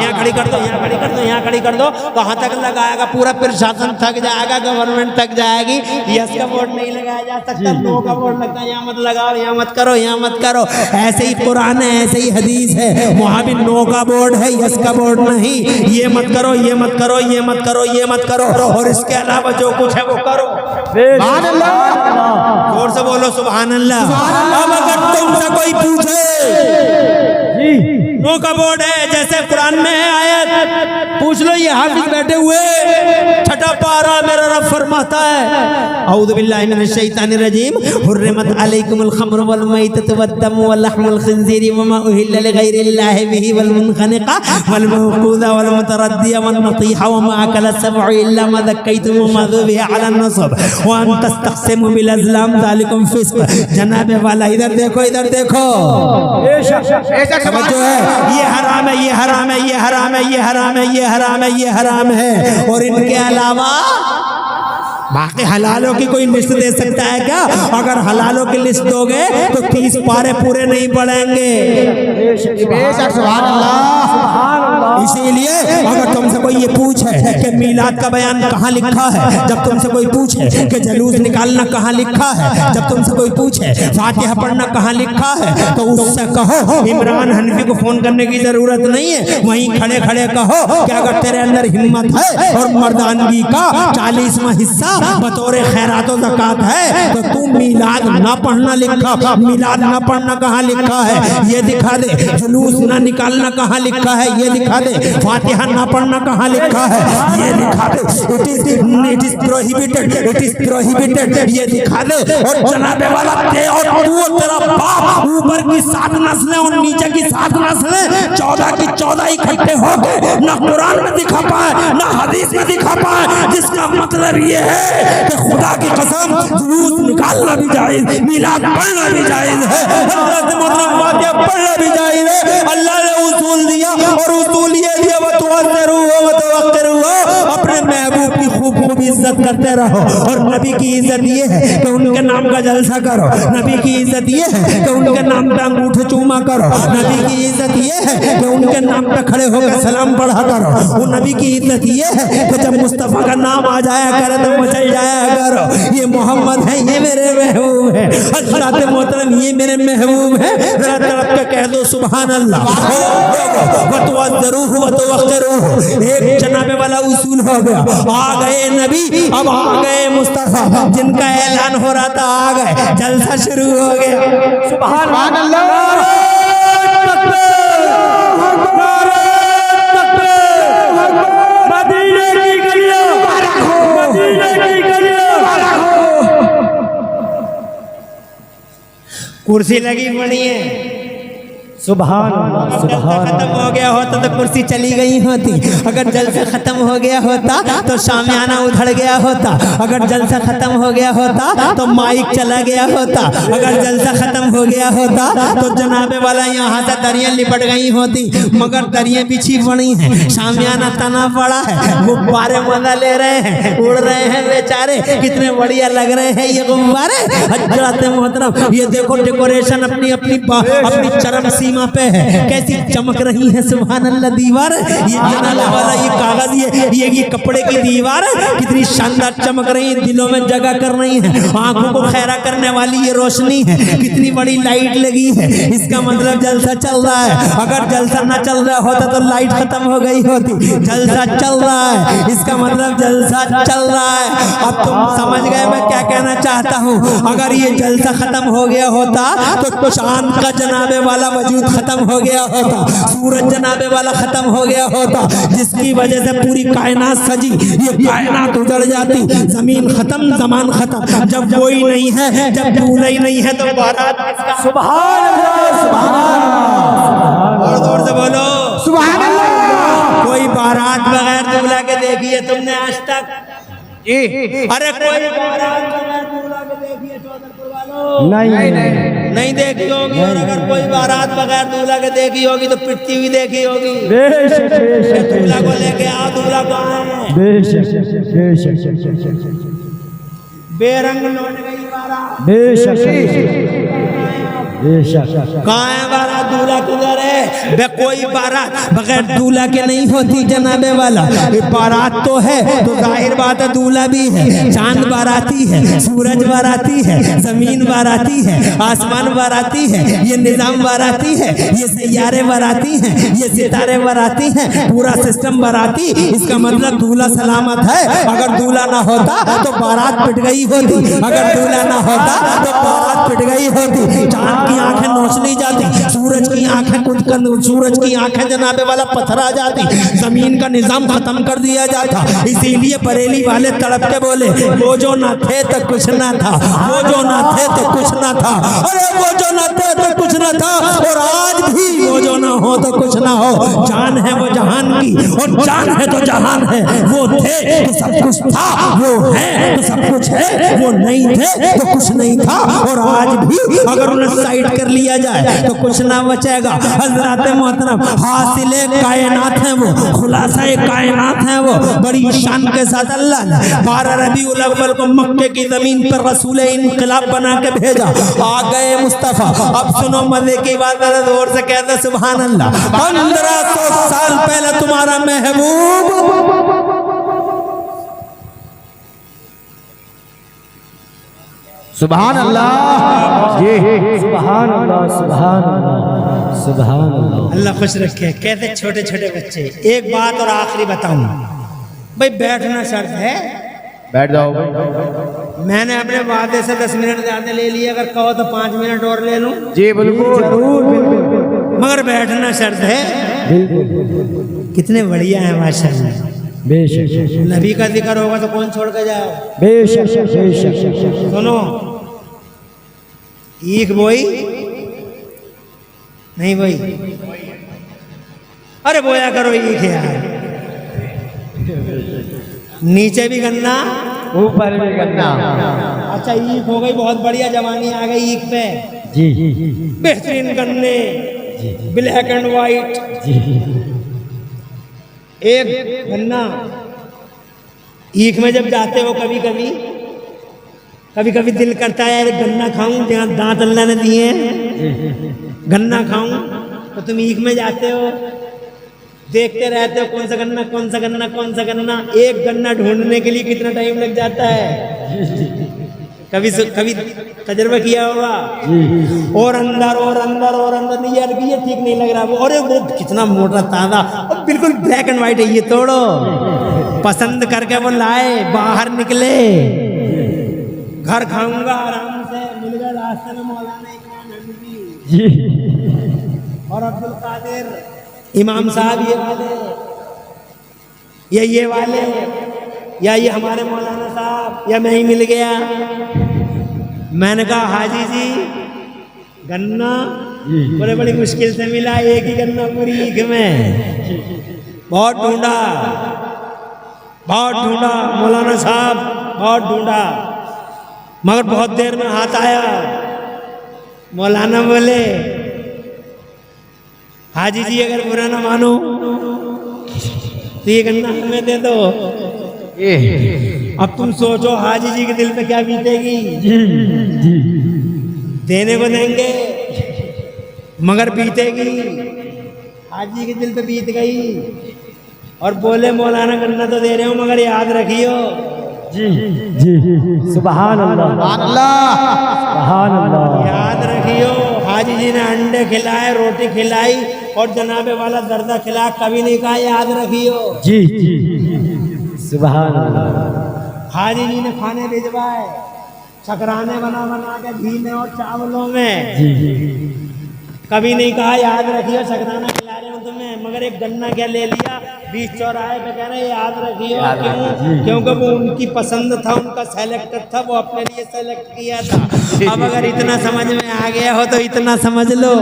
S1: यहाँ खड़ी कर दो, यहाँ खड़ी कर दो, यहाँ खड़ी कर दो। कहाँ तक लगाएगा? पूरा प्रशासन थक जाएगा, गवर्नमेंट थक जाएगी। यस का बोर्ड नहीं लगाया जा सकता, नो का बोर्ड लगता है, यहाँ मत लगाओ, यहाँ मत करो, यहाँ मत करो। ऐसे ही कुरान है, ऐसे ही हदीस है, वहाँ भी नो का बोर्ड है, यस का बोर्ड नहीं। ये मत करो, ये मत करो, ये मत करो, ये मत करो, और इसके अलावा जो कुछ है वो करो। जोर से बोलो सुभान अल्लाह। अब अगर तुमसे कोई पूछे नो का बोर्ड है, जैसे कुरान में है आयत, पूछ लो। ये हाफिज बैठे हुए, छठा पारा मेरा रब फरमाता है, औज़ु बिल्लाहि मिनश शैतानिर रजीम, हुर्रिमत अलैकुमुल खम्र वल मैततु वद्दम व लहमुल खिंज़ीर व मा उहिल्ल लिग़ैरिल्लाहि बिही वल मुनख़निक़ा वल मौक़ूज़ा वल मुतरद्दिया वन नतीहा व मा अकल सबअ इल्ला मा ज़क्कैतुम व मा ज़ुबिहा अला नसब व अन तस्तक़सिमु बिल अज़लाम ज़ालिकुम फ़िस्क़। जनाबे वाला इधर देखो, इधर देखो, समझो है, ये हराम है, ये हराम है, ये हराम है, ये हराम है, ये हराम है, ये हराम है। और इनके अलावा बाकी हलालों की कोई लिस्ट दे सकता है क्या? अगर हलालों की लिस्ट दोगे तो 30 पारे पूरे नहीं पड़ेंगे। इसीलिए अगर तुमसे कोई ये पूछे कि मीलाद का बयान कहाँ लिखा है, जब तुमसे कोई पूछे कि जलूस निकालना कहाँ लिखा है, जब तुमसे कोई पूछे फातिहा पढ़ना कहाँ लिखा है, तो उससे कहो इमरान हनफी को फोन करने की जरूरत नहीं है। वहीं खड़े खड़े कहो कि अगर तेरे अंदर हिम्मत है और मर्दानगी का 40वां हिस्सा बतौर खैरात और ज़कात है, तो तू मीलाद ना पढ़ना लिखा, मीलाद ना पढ़ना कहाँ लिखा है ये दिखा दे, जुलूस ना निकालना कहाँ लिखा है ये दिखा दे, फातिहा ना पढ़ना कहाँ लिखा है ये दिखा दे, it is prohibited, it is prohibited ये दिखा दे। और जनाबे वाला ते और तू और तेरा बाप ऊपर की 7 नस्लें और नीचे की 7 नस्लें 14 की 14 इकट्ठे हो गए, ना कुरान में दिखा पाए ना हदीस में दिखा पाए। जिसका मतलब ये है कि खुदा की कसम जुलूस निकालना भी जायज, मीलाद पढ़ना भी जायज है, हज़रत मुहर्रम वाक़िया पढ़ना भी जायज है। अल्लाह ने उसूल दिया और उसूल ये दिया अपने महबूब की खूब खूब इज्जत करते रहो। और नबी की इज्जत ये है कि उनके नाम का जलसा करो, नबी की इज्जत ये है कि उनके नाम पे अंगूठे चूमा करो, नबी की इज्जत ये है कि उनके नाम पे खड़े होकर सलाम पढ़ा करो। वो नबी की इज्जत ये है कि जब मुस्तफ़ा का नाम आ जाया करे तो मचल जाया करो, ये मोहम्मद है, ये मेरे महबूब है, हज़रत मोहतरम ये मेरे महबूब है। जरा तरफ के कह दो सुभान अल्लाह। एक जनाबे वाला उसूल हो गया, आ गए नबी, अब आ गए मुस्तफा, जिनका ऐलान हो रहा था आ गए, जलसा शुरू हो गया। सुभान अल्लाह। कुर्सी लगी पड़ी है,
S2: सुभान अल्लाह,
S4: जलसा
S2: सुभान
S4: खत्म हो गया होता तो कुर्सी चली गई होती, अगर जलसा खत्म हो गया होता तो शामियाना उधड़ गया होता, अगर जलसा खत्म हो गया होता तो माइक चला गया होता, अगर जलसा खत्म हो गया होता तो जनाबे वाला यहाँ से दरियां लिपट गई होती, मगर दरियां बिछी पड़ी हैं, शामियाना तना पड़ा है, गुब्बारे मजा ले रहे हैं, उड़ रहे हैं बेचारे, कितने बढ़िया लग रहे हैं ये गुब्बारे। हज़रात मोहतरम ये देखो डेकोरेशन अपनी अपनी चरम सीमा पे है, कैसी चमक रही है सुभान अल्लाह दीवार, ये जनाला वाला ये कागज ये कपड़े की दीवार कितनी शानदार चमक रही है, दिलों में जगह कर रही है, आंखों को खैरा करने वाली ये रोशनी है, कितनी बड़ी लाइट लगी है, इसका मतलब जलसा चल रहा है। अगर जलसा ना चल रहा होता तो लाइट खत्म हो गई होती, जलसा चल रहा है इसका मतलब जलसा चल रहा है। अब तुम समझ गए मैं क्या कहना चाहता हूँ। अगर ये जलसा खत्म हो गया होता तो चांद का जनाबे वाला वजूद खत्म हो गया होता, सूरज जनाबे वाला खत्म हो गया होता, जिसकी वजह से पूरी कायनात सजी, ये कायनात उजड़ जाती, जमीन खत्म जमान खत्म। जब कोई नहीं है, जब दूल्हा ही नहीं है तो बारात किसका?
S2: सुभान अल्लाह, सुभान अल्लाह,
S4: और जोर से बोलो
S2: सुभान अल्लाह।
S4: कोई बारात बगैर दूल्हा के देखी है तुमने आज तक? अरे कोई बारात बगैर दूल्हा के देखी है चौधरपुर वालों? नहीं देखी होगी। और अगर कोई बारात बगैर दूल्हा के देखी होगी तो पिटती हुई देखी होगी।
S2: बेशक बेशक
S4: दूल्हा को लेके आओ, दूल्हा कहाँ है?
S2: बेशक बेशक
S4: बेरंग लौट गई बारात।
S2: बेशक बेशक
S4: कहाँ है बारात? दूल्हा किधर है? बे कोई बारात बगैर दूल्हा के नहीं होती जनाबे वाला। ये बारात तो है तो जाहिर बात है दूल्हा भी है। चांद बाराती है, सूरज बाराती है, जमीन बाराती है, आसमान बाराती है, ये निजाम बाराती है, ये सैयारे बाराती हैं, ये सितारे बाराती हैं, पूरा सिस्टम बाराती। इसका मतलब दूल्हा सलामत है। अगर दूल्हा ना होता तो बारात पिट गई होती, अगर दूल्हा ना होता तो बारात पिट गई होती। चांद की आंखें नोच ली जाती, सूरज की आंखें सूरज की आंखें जनाबे वाला पत्थर आ जाती, जमीन का निजाम खत्म कर दिया जाता। इसीलिए बरेली वाले तड़प के बोले वो जो ना थे तो कुछ ना था, वो जो ना थे तो कुछ ना था। अरे वो जो ना थे तो कुछ ना था, और आज भी वो जो ना हो तो कुछ ना हो। जान है वो जहान की, और जान है तो जहान है। वो थे तो सब कुछ था, वो है तो सब कुछ है, वो नहीं थे तो कुछ नहीं था। और आज भी अगर उन्हें साइड कर लिया जाए तो कुछ ना बचेगा। हज़रात मोहतरम हासिले कायनात हैं वो, खुलासा कायनात हैं वो। बड़ी शान के साथ अल्लाह ने 12 रबीउल अव्वल को मक्के की जमीन पर रसूल इनकलाब बना के भेजा। आ गए मुस्तफ़ा। अब सुनो मजे की बात, जोर से कहते सुभान अल्लाह। 1500 साल पहले तुम्हारा महबूब
S3: सुभान अल्लाह जी,
S2: सुभान अल्लाह, सुभान अल्लाह, सुभान अल्लाह।
S4: अल्लाह खुश रखे। कहते छोटे छोटे बच्चे, एक बात और आखिरी बताऊं भाई, बैठना शर्त है।
S3: बैठ जाओ भाई।
S4: मैंने अपने वादे से 10 मिनट ज्यादा ले लिए, अगर कहो तो 5 मिनट और ले लूं।
S3: जी बिल्कुल
S2: जरूर, बिल्कुल
S4: मगर बैठना शर्त है।
S2: बिल्कुल।
S4: कितने बढ़िया है माशाल्लाह।
S2: बेशक
S4: नबी का जिक्र होगा तो कौन छोड़ के जाओ।
S2: बेशक बेशक।
S4: सुनो, ईख बोई नहीं बोई? अरे बोया करो ईख यार। नीचे भी गन्ना,
S2: ऊपर भी गन्ना।
S4: अच्छा ईख हो गई, बहुत बढ़िया जवानी आ गई ईख पे।
S2: जी
S4: बेहतरीन गन्ने, ब्लैक एंड व्हाइट।
S2: जी।
S4: एक गन्ना ईख में जब जाते हो, कभी कभी दिल करता है यार गन्ना खाऊं, जहाँ दांत अल्लाह ने दिए हैं गन्ना खाऊं। तो तुम ईख में जाते हो, देखते रहते हो कौन सा गन्ना, कौन सा गन्ना, कौन सा गन्ना। एक गन्ना ढूंढने के लिए कितना टाइम लग जाता है। कभी तजर्बा किया होगा। और अंदर और अंदर और अंदर, नहीं यार ये ठीक नहीं लग रहा वो, और वो कितना मोटा ताजा और बिल्कुल ब्लैक एंड व्हाइट है, ये तोड़ो। पसंद करके वो लाए, बाहर निकले, घर खाऊंगा आराम से। मिल गए रास्ते में मौलाना इकराम हनफी और अब्दुल कादिर इमाम साहब, ये वाले ये वाले, या ये हमारे मौलाना साहब, या मैं ही मिल गया। मैंने कहा हाजी जी गन्ना
S1: बड़े बड़ी मुश्किल से मिला, एक ही गन्ना पूरी ईख में। बहुत ढूंढा मौलाना साहब, बहुत ढूंढा, मगर बहुत देर में हाथ आया। मौलाना बोले, हाजी जी अगर बुरा ना मानो तो ये गन्ना हमें दे दो। अब तुम सोचो हाजी जी के दिल पे क्या बीतेगी। देने को देंगे मगर बीतेगी। हाजी के दिल पे बीत गई और बोले, मौलाना गन्ना तो दे रहे हो मगर याद रखियो।
S2: सुभान अल्लाह, सुभान अल्लाह।
S1: याद रखियो, हाजी जी ने अंडे खिलाए, रोटी खिलाई और जनाबे वाला दर्दा खिलाया, कभी नहीं कहा याद रखियो।
S2: सुभान अल्लाह।
S1: हाजी जी ने खाने भिजवाए, शकराने बना बना के घी में और चावलों में। कभी नहीं कहा याद रखियो शकराना खिला रहे हो तुम्हें, मगर एक गन्ना क्या ले लिया, बीच चौराहे पे कह रहे याद रखियो। क्यों? क्योंकि वो उनकी पसंद था, उनका सेलेक्टेड था, वो अपने लिए सेलेक्ट किया था। अब अगर इतना समझ में आ गया हो तो इतना समझ लो,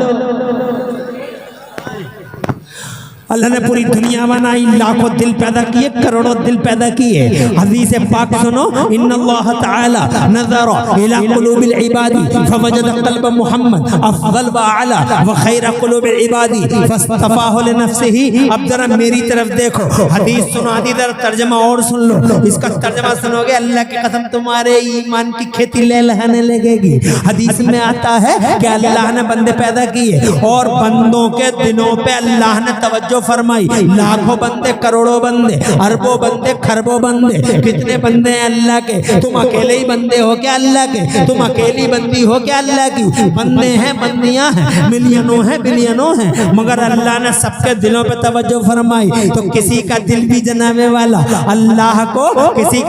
S1: अल्लाह ने पूरी दुनिया बनाई, लाखों दिल पैदा किए, करोड़ों दिल पैदा किए। हदीस पाक सुनो, इन्नल्लाह तआला नज़रा इला कुलूबिल इबादी फवजद क़ल्ब मुहम्मद अफ़ज़ल व अला व खैर कुलूबिल इबादी फस्तफ़ाहु लिनफ़्सिही। अब जरा मेरी तरफ देखो, हदीस सुनो, हदीस तर्जुमा और सुन लो। इसका तर्जुमा सुनोगे, अल्लाह की कसम तुम्हारे ईमान की खेती लहलहाने लगेगी। हदीस में आता है कि अल्लाह ने बंदे पैदा किए और बंदों के दिनों पे अल्लाह ने तवज्जो फरमाई। लाखों बंदे, करोड़ों बंदे, अरबों बंदे, खरबों बंदे। कितने बंदे हैं अल्लाह के? तुम अकेले ही बंदे हो क्या अल्लाह के? तुम अकेली बंदी हो क्या अल्लाह की? बंदे हैं, बंदियां हैं, मिलियनों हैं, बिलियनों हैं, मगर अल्लाह ने सबके दिलों पे तवज्जो फरमाई। तो किसी का दिल भी जनाबे वाला, अल्लाह को किसी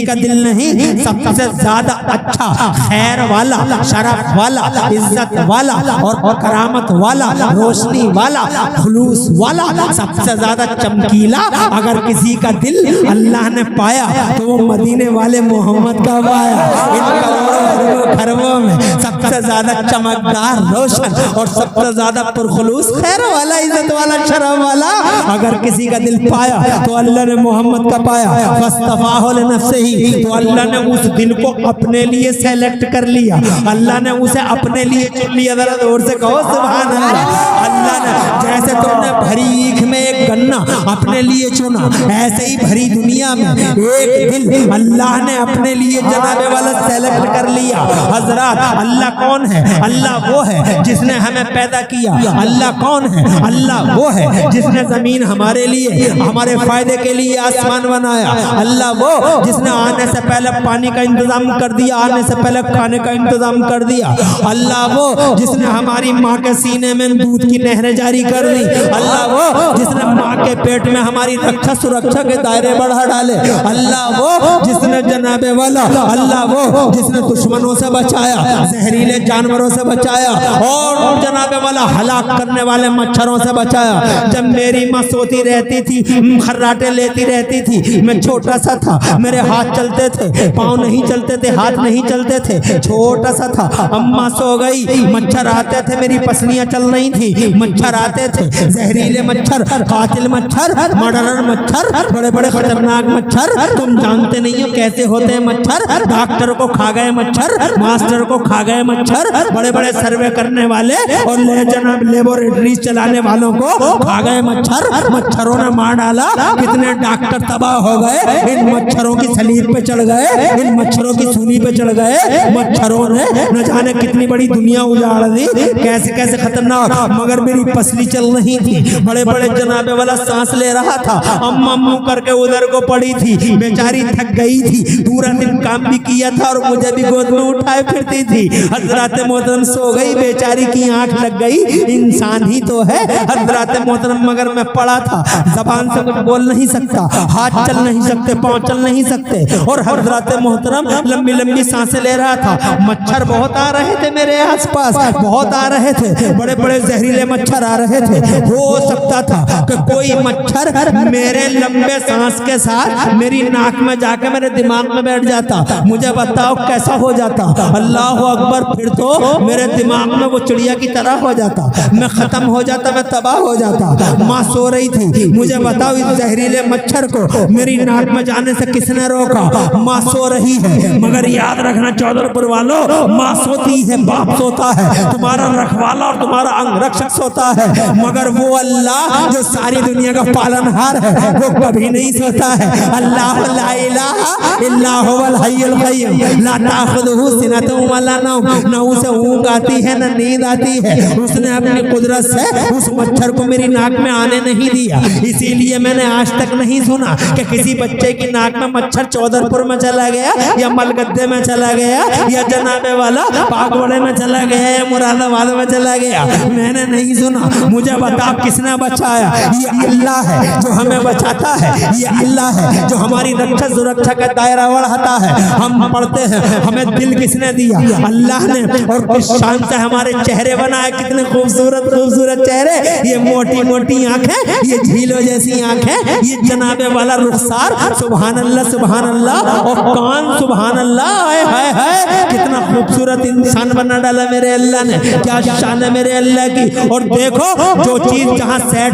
S1: का दिल नहीं, सबसे ज्यादा अच्छा, खैर वाला, शरफ वाला, इज्जत वाला और करामत वाला, रोशनी वाला, खुलूस वाला, सबसे ज्यादा चमकीला अगर किसी का दिल अल्लाह ने पाया तो वो मदीने वाले मोहम्मद का पाया। इन करोड़ों खरबों में सबसे ज्यादा चमकदार, रोशन और सबसे ज्यादा पुरखुलूस, खैर वाला, इज्जत वाला, शरफ वाला अगर किसी का दिल पाया तो अल्लाह ने मोहम्मद का पाया। फस्तफ़ाहु लिनफ़्सिही, तो अल्लाह ने उस दिल को अपने लिए सेलेक्ट कर लिया, अल्लाह ने उसे अपने लिए चुन लिया। जरा जोर से कहो सुभान अल्लाह। अल्लाह ने जैसे तुमने भरी ईख में एक गन्ना अपने लिए चुना, ऐसे ही भरी दुनिया में एक दिल अल्लाह ने अपने लिए जनाबे वाला सेलेक्ट कर लिया। हजरत, अल्लाह कौन है? अल्लाह वो है जिसने हमें पैदा किया। अल्लाह कौन है? अल्लाह वो है जिसने जमीन हमारे लिए, हमारे फायदे के लिए आसमान बनाया। अल्लाह वो जिसने आने से पहले पानी का इंतजाम कर दिया, आने से पहले खाने का इंतजाम कर दिया। अल्लाह वो जिसने हमारी माँ के सीने में दूध की नहरें जारी कर दी। अल्लाह वो जिसने माँ के पेट में हमारी रक्षा सुरक्षा के दायरे बढ़ा डाले। अल्लाह वो जिसने जनाबे वाला, अल्लाह वो जिसने दुश्मनों से बचाया, जहरीले जानवरों से बचाया और जनाबे वाला हलाक करने वाले मच्छरों से बचाया। जब मेरी माँ सोती रहती थी, खर्राटे लेती रहती थी, मैं छोटा सा था, मेरे हाथ चलते थे, पाँव नहीं चलते थे, हाथ नहीं चलते थे, छोटा सा था। अम्मा सो गई, मच्छर आते थे, मेरी पसलियां चल रही थी, मच्छर आते थे, जहरीले मच्छर, कातिल मच्छर, मर्डरर मच्छर, बड़े बड़े खतरनाक मच्छर। तुम जानते नहीं हो कैसे होते हैं मच्छर। डॉक्टर को खा गए मच्छर, मास्टर को खा गए मच्छर, बड़े बड़े सर्वे करने वाले और जनाब लेबोरेटरीज चलाने वालों को खा गए मच्छर। मच्छरों ने मार डाला, कितने डॉक्टर तबाह हो गए, इन मच्छरों की सलीब पे चढ़ गए, इन मच्छरों की सूली पे चढ़ गए। मच्छरों ने न जाने कितनी बड़ी दुनिया उजाड़ दी, कैसे कैसे खतरनाक, मगर मेरी पसली चल रही थी, बड़े बड़े जनाबे वाला सांस ले रहा था। अम्मा अम्मू करके उधर को पड़ी थी, बेचारी थक गई थी, पूरा दिन काम भी किया था और मुझे भी गोद में उठाए फिरती थी। हजरत मोहतरम सो गई, बेचारी की आंख लग गई, इंसान ही तो है हजरत मोहतरम, मगर मैं पड़ा था, जबान से कुछ बोल नहीं सकता, हाथ चल नहीं सकते, पाँव चल नहीं सकते और हजरत मोहतरम लंबी लंबी सांसें ले रहा था। मच्छर बहुत आ रहे थे मेरे आसपास, बहुत आ रहे थे, बड़े बड़े जहरीले मच्छर आ रहे थे। हो सकता था कि
S4: कोई मच्छर मेरे लंबे सांस के साथ मेरी नाक में जाके मेरे दिमाग में बैठ जाता, मुझे बताओ कैसा हो जाता? अल्लाह अकबर, फिर तो मेरे दिमाग में वो चिड़िया की तरह हो जाता, मैं खत्म हो जाता, मैं तबाह हो जाता। माँ सो रही थी, मुझे बताओ इस जहरीले मच्छर को मेरी नाक में जाने से किसने रोका? माँ सो रही है, मगर याद रखना चौधरपुर वालों, माँ सोती है, बाप सोता है, तुम्हारा रखवाला और तुम्हारा अंगरक्षक सोता है, मगर वो अल्लाह जो सारी दुनिया का पालनहार है वो कभी नहीं सोता है। अल्लाह ला इलाहा इल्ला हुवल हय्युल क़य्यूम ला ताख़ुज़ुहु सिनतुन वला नौम, न उसे ऊँघ आती है न नींद आती है। उसने अपनी कुदरत से उस मच्छर को मेरी नाक में आने नहीं दिया, इसीलिए मैंने आज तक नहीं सुना कि किसी बच्चे की नाक में मच्छर चौधरपुर में चला गया या मलगद्दे में चला गया या जनाबे वाला पागोड़े में चला गया या मुरादाबाद में चला गया, मैंने नहीं सुना। मुझे बता किसने बचाया? ये अल्लाह है जो हमें बचाता है, ये अल्लाह है जो हमारी रक्षा सुरक्षा का दायरा बढ़ाता है। हम पढ़ते हैं, हमें दिल किसने दिया? अल्लाह ने। और किस शान से हमारे चेहरे बनाए, कितने खूबसूरत खूबसूरत चेहरे, ये मोटी मोटी आंखें, ये झीलों जैसी आंखें, ये जनाबे वाला रुखसार, सुभान अल्लाह सुभान अल्लाह, और कान सुभान अल्लाह, हाय हाय कितना खूबसूरत इंसान बना डाला मेरे अल्लाह ने, क्या शान है मेरे अल्लाह की। और देखो जो चीज जहाँ सेट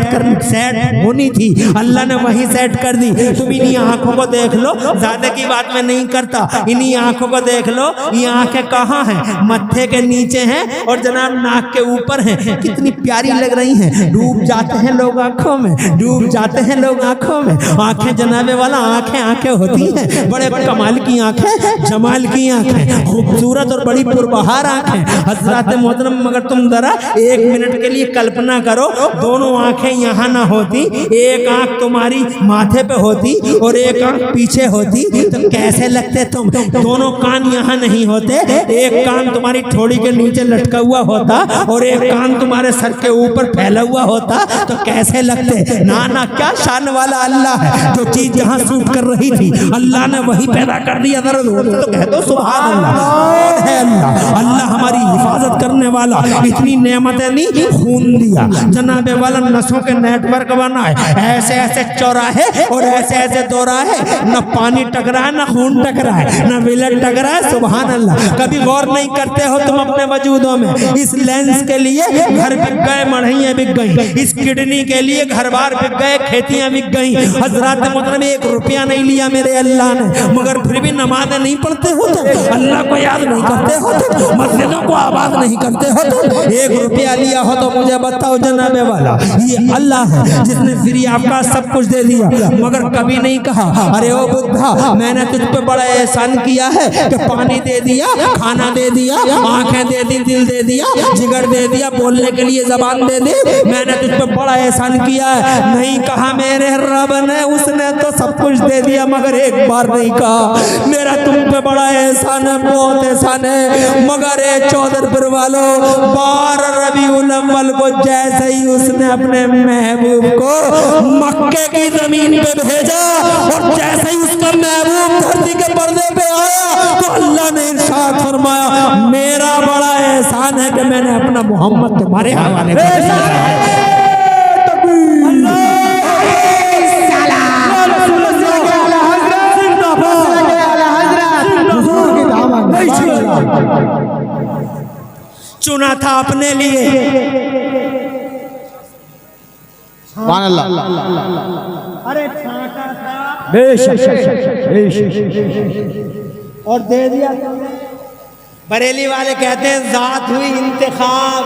S4: होनी थी अल्लाह ने वहीं सेट कर दी। तुम इन्हीं आंखों को देख लो, ज्यादा की बात मैं नहीं करता, इन्हीं आंखों को देख लो, ये आंखें कहाँ हैं? मत्थे के नीचे हैं और जनाब नाक के ऊपर हैं, कितनी प्यारी लग रही हैं। डूब जाते हैं लोग आंखों में, डूब जाते हैं लोग आंखों में। आंखें जनाबे वाला आंखें होती हैं, बड़े कमाल की आंखें, जमाल की आंखें, खूबसूरत और बड़ी पुरबहार आंखें। हजरत मोहतरम, मगर तुम जरा एक मिनट के लिए कल्पना करो, दोनों आंखें यहाँ ना होती, एक आंख तुम्हारी माथे पे होती और एक आंख पीछे होती, तो कैसे लगते तुम? दोनों कान यहाँ नहीं होते, एक कान तुम्हारी ठोड़ी के नीचे लटका हुआ होता और एक कान तुम्हारे सर के ऊपर फैला हुआ होता, तो कैसे लगते? ना ना, क्या शान वाला अल्लाह है, जो चीज जहाँ सूट कर रही थी अल्लाह ने वही पैदा कर दिया। तो कह दो सुभान अल्लाह है। अल्लाह हमारी हिफाजत करने वाला, इतनी नेमतें दी, खून दिया जनाबे वाला, नसों के नेटवर्क बनाए, ऐसे ऐसे चौराहे और ऐसे ऐसे दोराहे, न पानी टकरा है, न खून टकरा है, न विलेट टकरा है। सुभान अल्लाह, कभी गौर नहीं करते हो तुम अपने वजूदों में? इस लेंस के लिए घर बिक गए, मढ़ैया बिक गई, इस किडनी के लिए घर बार बिक गए, खेतियां बिक गई। हजरत मोहतरम, 1 रुपया नहीं लिया मेरे अल्लाह ने, मगर फिर भी नमाज़ें नहीं पढ़ते हो तुम, अल्लाह को याद नहीं करते हो तुम, मस्जिदों को आबाद नहीं करते हो तुम। 1 रुपया लिया हो तो मुझे बताओ जनाबे वाला, ये अल्लाह है जिसने फ्री आपका सब कुछ दे दिया, मगर कभी नहीं कहा अरे ओ बुद्धा, मैंने तुझ पे बड़ा एहसान किया है कि पानी दे दिया, खाना दे दिया, आंखें दे दी, दिल दे दिया, जिगर दे दिया, बोलने के लिए जबान दे दी, मैंने तुझ पे बड़ा एहसान किया है। नहीं कहा मेरे रब ने, उसने तो सब कुछ दे दिया, मगर एक बार नहीं कहा मेरा तुम पे बड़ा एहसान है, बहुत एहसान है। मगर चौधरपुर वालों, 12 रबीउल अव्वल को जैसे ही उसने अपने महबूब को मक्के की जमीन पे भेजा और जैसे ही उसका महबूब धरती के पर्दे पे आया, तो अल्लाह ने इरशाद फरमाया, मेरा बड़ा एहसान है कि मैंने अपना मोहम्मद तुम्हारे हवाले कर दिया। चुना था अपने लिए,
S3: सुभान अल्लाह।
S1: अरे छांटा था
S2: बेशक
S1: और दे दिया। बरेली वाले कहते हैं जात हुई इंतखाब,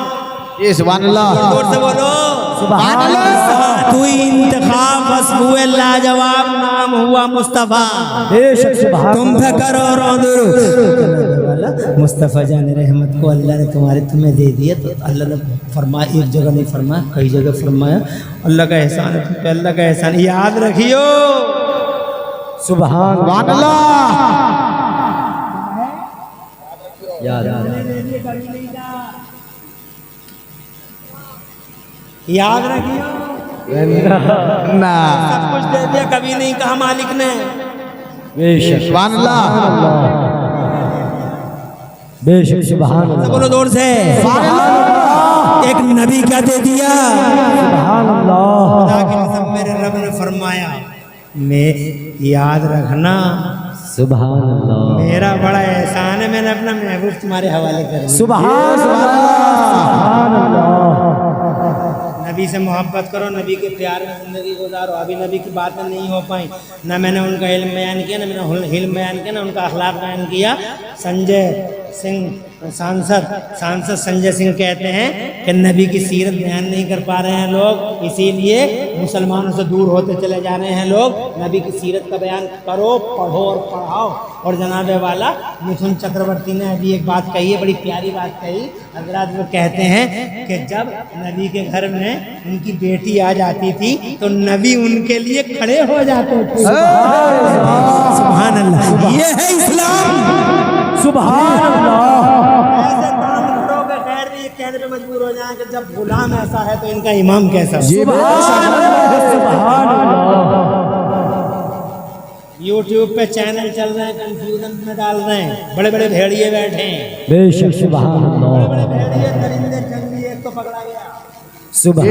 S3: ये सुभान अल्लाह,
S1: जोर से बोलो
S2: सुभान अल्लाह।
S1: जात हुई इंतखाब, बस हुए लाजवाब, नाम हुआ मुस्तफा।
S2: बेशक सुभान
S1: तुम फिक्र और मुस्तफ़ा जान रहमत को अल्लाह ने तुम्हें दे दिया, तो अल्लाह ने फरमाया, एक जगह नहीं फरमाया, कई जगह फरमाया, अल्लाह का एहसान है तुम पे, अल्लाह का एहसान याद रखियो।
S2: सुभान
S3: अल्लाह,
S2: याद
S1: याद रखियो,
S3: ना
S1: सब कुछ दे दिया, कभी नहीं कहा मालिक ने।
S2: बेशक
S3: सुभान अल्लाह,
S2: बेशक सुभान अल्लाह।
S1: बोलो जोर से, एक नबी क्या दे दिया?
S2: सुभान अल्लाह।
S1: मैं याद रखना
S2: सुभान अल्लाह
S1: मेरा बड़ा एहसान है, मैंने अपना महबूब तुम्हारे हवाले कर दिया।
S2: सुभान अल्लाह
S1: नबी से मोहब्बत करो, नबी के प्यार में ज़िंदगी गुजारो। अभी नबी की बातें नहीं हो पाई, ना मैंने उनका इल्म बयान किया, ना मैंने इल्म बयान किया, ना उनका अखलाक बयान किया। संजय सिंह सांसद संजय सिंह कहते हैं कि नबी की सीरत बयान नहीं कर पा रहे हैं लोग, इसीलिए मुसलमानों से दूर होते चले जा रहे हैं लोग। नबी की सीरत का बयान करो, पढ़ो और पढ़ाओ। और जनाब वाला मिथुन चक्रवर्ती ने अभी एक बात कही है, बड़ी प्यारी बात कही। हजरात वो कहते हैं कि जब नबी के घर में उनकी बेटी आ जाती थी तो नबी उनके लिए खड़े हो जाते थे। सुभान अल्लाह, ये है इस्लाम।
S2: सुभान अल्लाह
S1: ऐसे काम करोगे खैर भी ये कहने पे मजबूर हो जाए कि जब गुलाम ऐसा है तो इनका इमाम कैसा हो।
S2: सुभान अल्लाह
S1: यूट्यूब पे चैनल चल रहे हैं, कंफ्यूजन में डाल रहे हैं, बड़े बड़े भेड़िए बैठे हैं,
S2: बेशक सुभान अल्लाह
S1: बड़े भेड़िए दरिंदे जंगली, एक तो पकड़ा गया।
S2: सुभान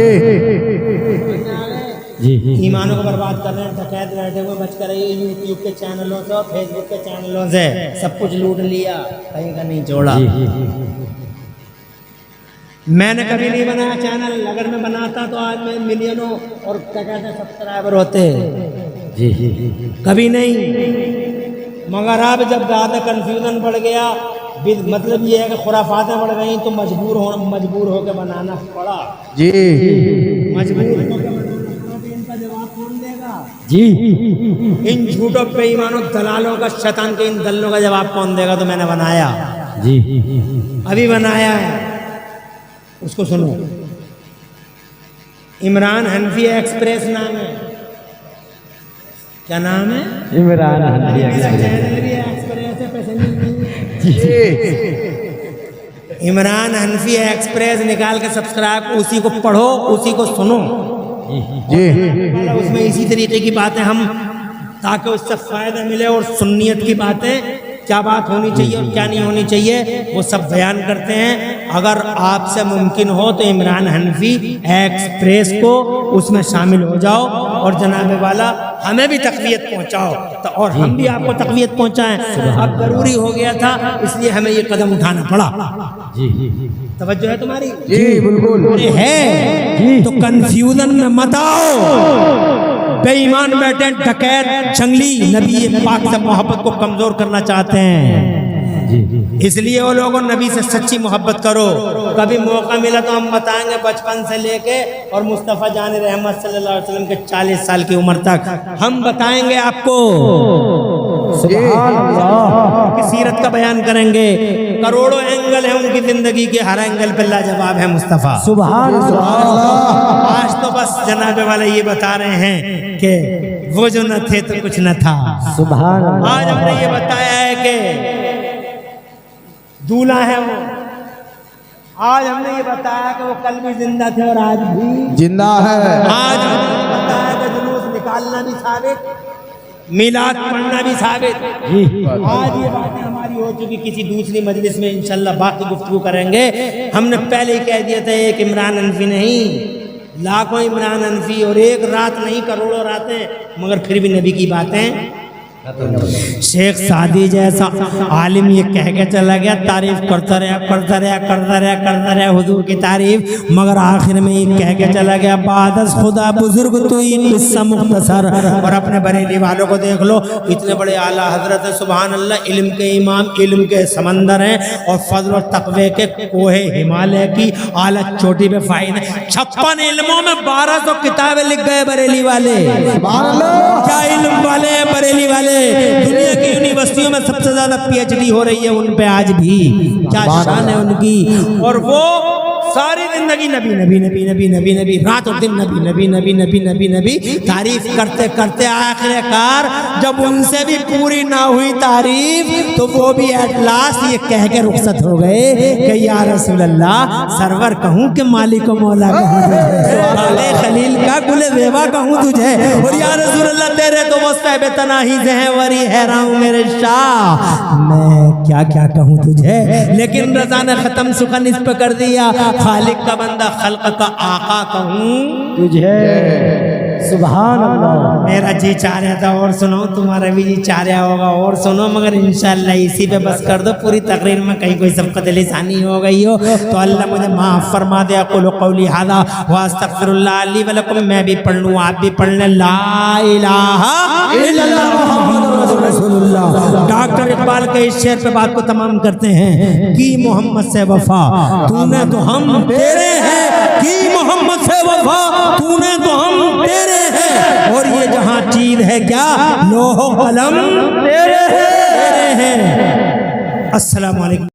S2: जी
S1: ईमानों को बर्बाद कर रहे हैं, डकैत बैठे हुए बच कर रही है यूट्यूब के चैनलों से, फेसबुक के चैनलों से सब कुछ लूट लिया, कहीं का नहीं छोड़ा। मैंने कभी नहीं बनाया चैनल, अगर मैं बनाता तो आज मैं मिलियनों और क्या कहते हैं सब्सक्राइबर होते,
S2: जी
S1: कभी नहीं। मगर अब जब ज़्यादा कंफ्यूजन बढ़ गया, मतलब ये है कि खुराफातें बढ़ गई तो मजबूर होकर बनाना पड़ा।
S3: जी
S1: मजबूर होकर बनाना पड़ा, इनका जवाब कौन देगा?
S2: जी
S1: इन झूठों बेईमानों दलालों का, शैतान के इन दलों का जवाब कौन देगा? तो मैंने बनाया,
S2: जी
S1: अभी बनाया है, उसको सुनो। इमरान हनफी एक्सप्रेस नाम है। क्या नाम है?
S2: इमरान हनफी
S1: मेरा
S2: एक्सप्रेस।
S1: चैनल भी एक्सप्रेस है, पैसे नहीं। इमरान हनफी एक्सप्रेस निकाल के सब्सक्राइब, उसी को पढ़ो, उसी को सुनो।
S3: जी
S1: उसमें इसी तरीके की बातें हम, ताकि उससे फायदा मिले, और सुन्नियत की बातें क्या बात होनी चाहिए और क्या नहीं होनी चाहिए वो सब बयान करते हैं। अगर आपसे मुमकिन हो तो इमरान हनफी एक्सप्रेस को उसमें शामिल हो जाओ और जनाब वाला हमें भी तक़वियत पहुंचाओ, तो और हम भी आपको तक़वियत पहुंचाएं। अब ज़रूरी हो गया था, इसलिए हमें ये कदम उठाना पड़ा।
S2: जी
S1: तवज्जो है तुम्हारी?
S3: जी बिल्कुल।
S1: अरे है तो कंफ्यूजन में मत आओ। बेईमान बैठे डकैत जंगली नबी पाक से मोहब्बत को कमजोर करना चाहते हैं, इसलिए वो लोगों नबी से सच्ची मोहब्बत करो। कभी मौका मिला तो हम बताएंगे, बचपन से लेके और मुस्तफ़ा जान रहमत सल्लल्लाहु अलैहि वसल्लम के 40 साल की उम्र तक हम बताएंगे आपको,
S2: सुभान अल्लाह
S1: की सीरत का बयान करेंगे। करोड़ों एंगल है उनकी जिंदगी के, हर एंगल पे लाजवाब है मुस्तफ़ा।
S2: सुभान अल्लाह
S1: आज तो बस जनाब वाले ये बता रहे हैं कि वो जो न थे तो कुछ न था।
S2: सुभान अल्लाह
S1: आज हमने ये बताया है कि दूल्हा है वो। आज हमने ये बताया कि वो कल भी जिंदा थे और आज भी
S3: जिंदा है।
S1: आज हमने ये बताया कि जुलूस निकालना भी साबित, मिलाद पढ़ना भी साबित। आज ये बातें हमारी हो चुकी, किसी दूसरी मजलिस में इंशाल्लाह बाकी गुफ्तगू करेंगे। हमने पहले ही कह दिया था, एक इमरान हनफी नहीं, लाखों इमरान हनफी, और एक रात नहीं करोड़ों रातें, मगर फिर भी नबी की बातें। शेख सादी जैसा आलिम ये कह के चला गया, तारीफ करता रहा हुजूर की तारीफ, मगर आखिर में ये कह के चला गया, बादस खुदा बुजुर्ग तो इन मुख्तसर। और अपने बरेली वालों को देख लो, इतने बड़े आला हजरत है, सुभान अल्लाह, इल्म के इमाम, इल्म के समंदर हैं, और फजल और तकवे के कोहे हिमालय की आला चोटी पे फाइद है। 56 इल्मों में 1200 किताबें लिख गए बरेली वाले। क्या इल्म वाले हैं बरेली वाले। दुनिया की यूनिवर्सिटियों में सबसे ज्यादा पीएचडी हो रही है उन पे आज भी, क्या शान है उनकी। और वो सारी जिंदगी नबी नबी नबी नबी नबी नबी, रात और दिन नबी नबी नबी नबी नबी नबी, तारीफ करते करते आखिरकार जब उनसे भी पूरी ना हुई तारीफ, तो वो भी एट लास्ट ये कह के रुखसत हो गए कि या रसूल अल्लाह, सरवर कहूँ कि मालिक मौला कहूँ तुझे, काले खलील का गुले वेवा कहूँ तुझे, और या रसूल अल्लाह तेरे तो वो साहिब तनाही से हैं, वरी हैरान हूँ मेरे शाह, मैं क्या क्या कहूँ तुझे। लेकिन रज़ा ने खत्म सुखन इस पर कर दिया, खालिक का बंदा खल्क का आका कहूँ
S2: तुझे। सुभान अल्लाह।
S1: मेरा जी चाह रहा था और सुनो, तुम्हारा भी जी चाह रहा होगा और सुनो, मगर इंशाअल्लाह इसी पे बस कर दो। पूरी तकरीर में कहीं कोई सबकत लिसानी हो गई हो तो अल्लाह मुझे माफ़ फरमा दे। अक़ूलु क़ौली हाज़ा व अस्तग़फ़िरुल्लाह ली व लकुम। मैं भी पढ़ लूँ, आप भी पढ़ लें। ला इलाहा इल्लल्लाह मुहम्मदुर रसूलुल्लाह। डॉक्टर इकबाल के इस शेर पे बात को तमाम करते हैं कि मोहम्मद से वफा तूने तो हम तेरे हैं, कि मोहम्मद से वफा तूने तो हम तेरे हैं। और ये जहां चीज है क्या, लोहो कलम तेरे हैं। अस्सलाम वालेकुम।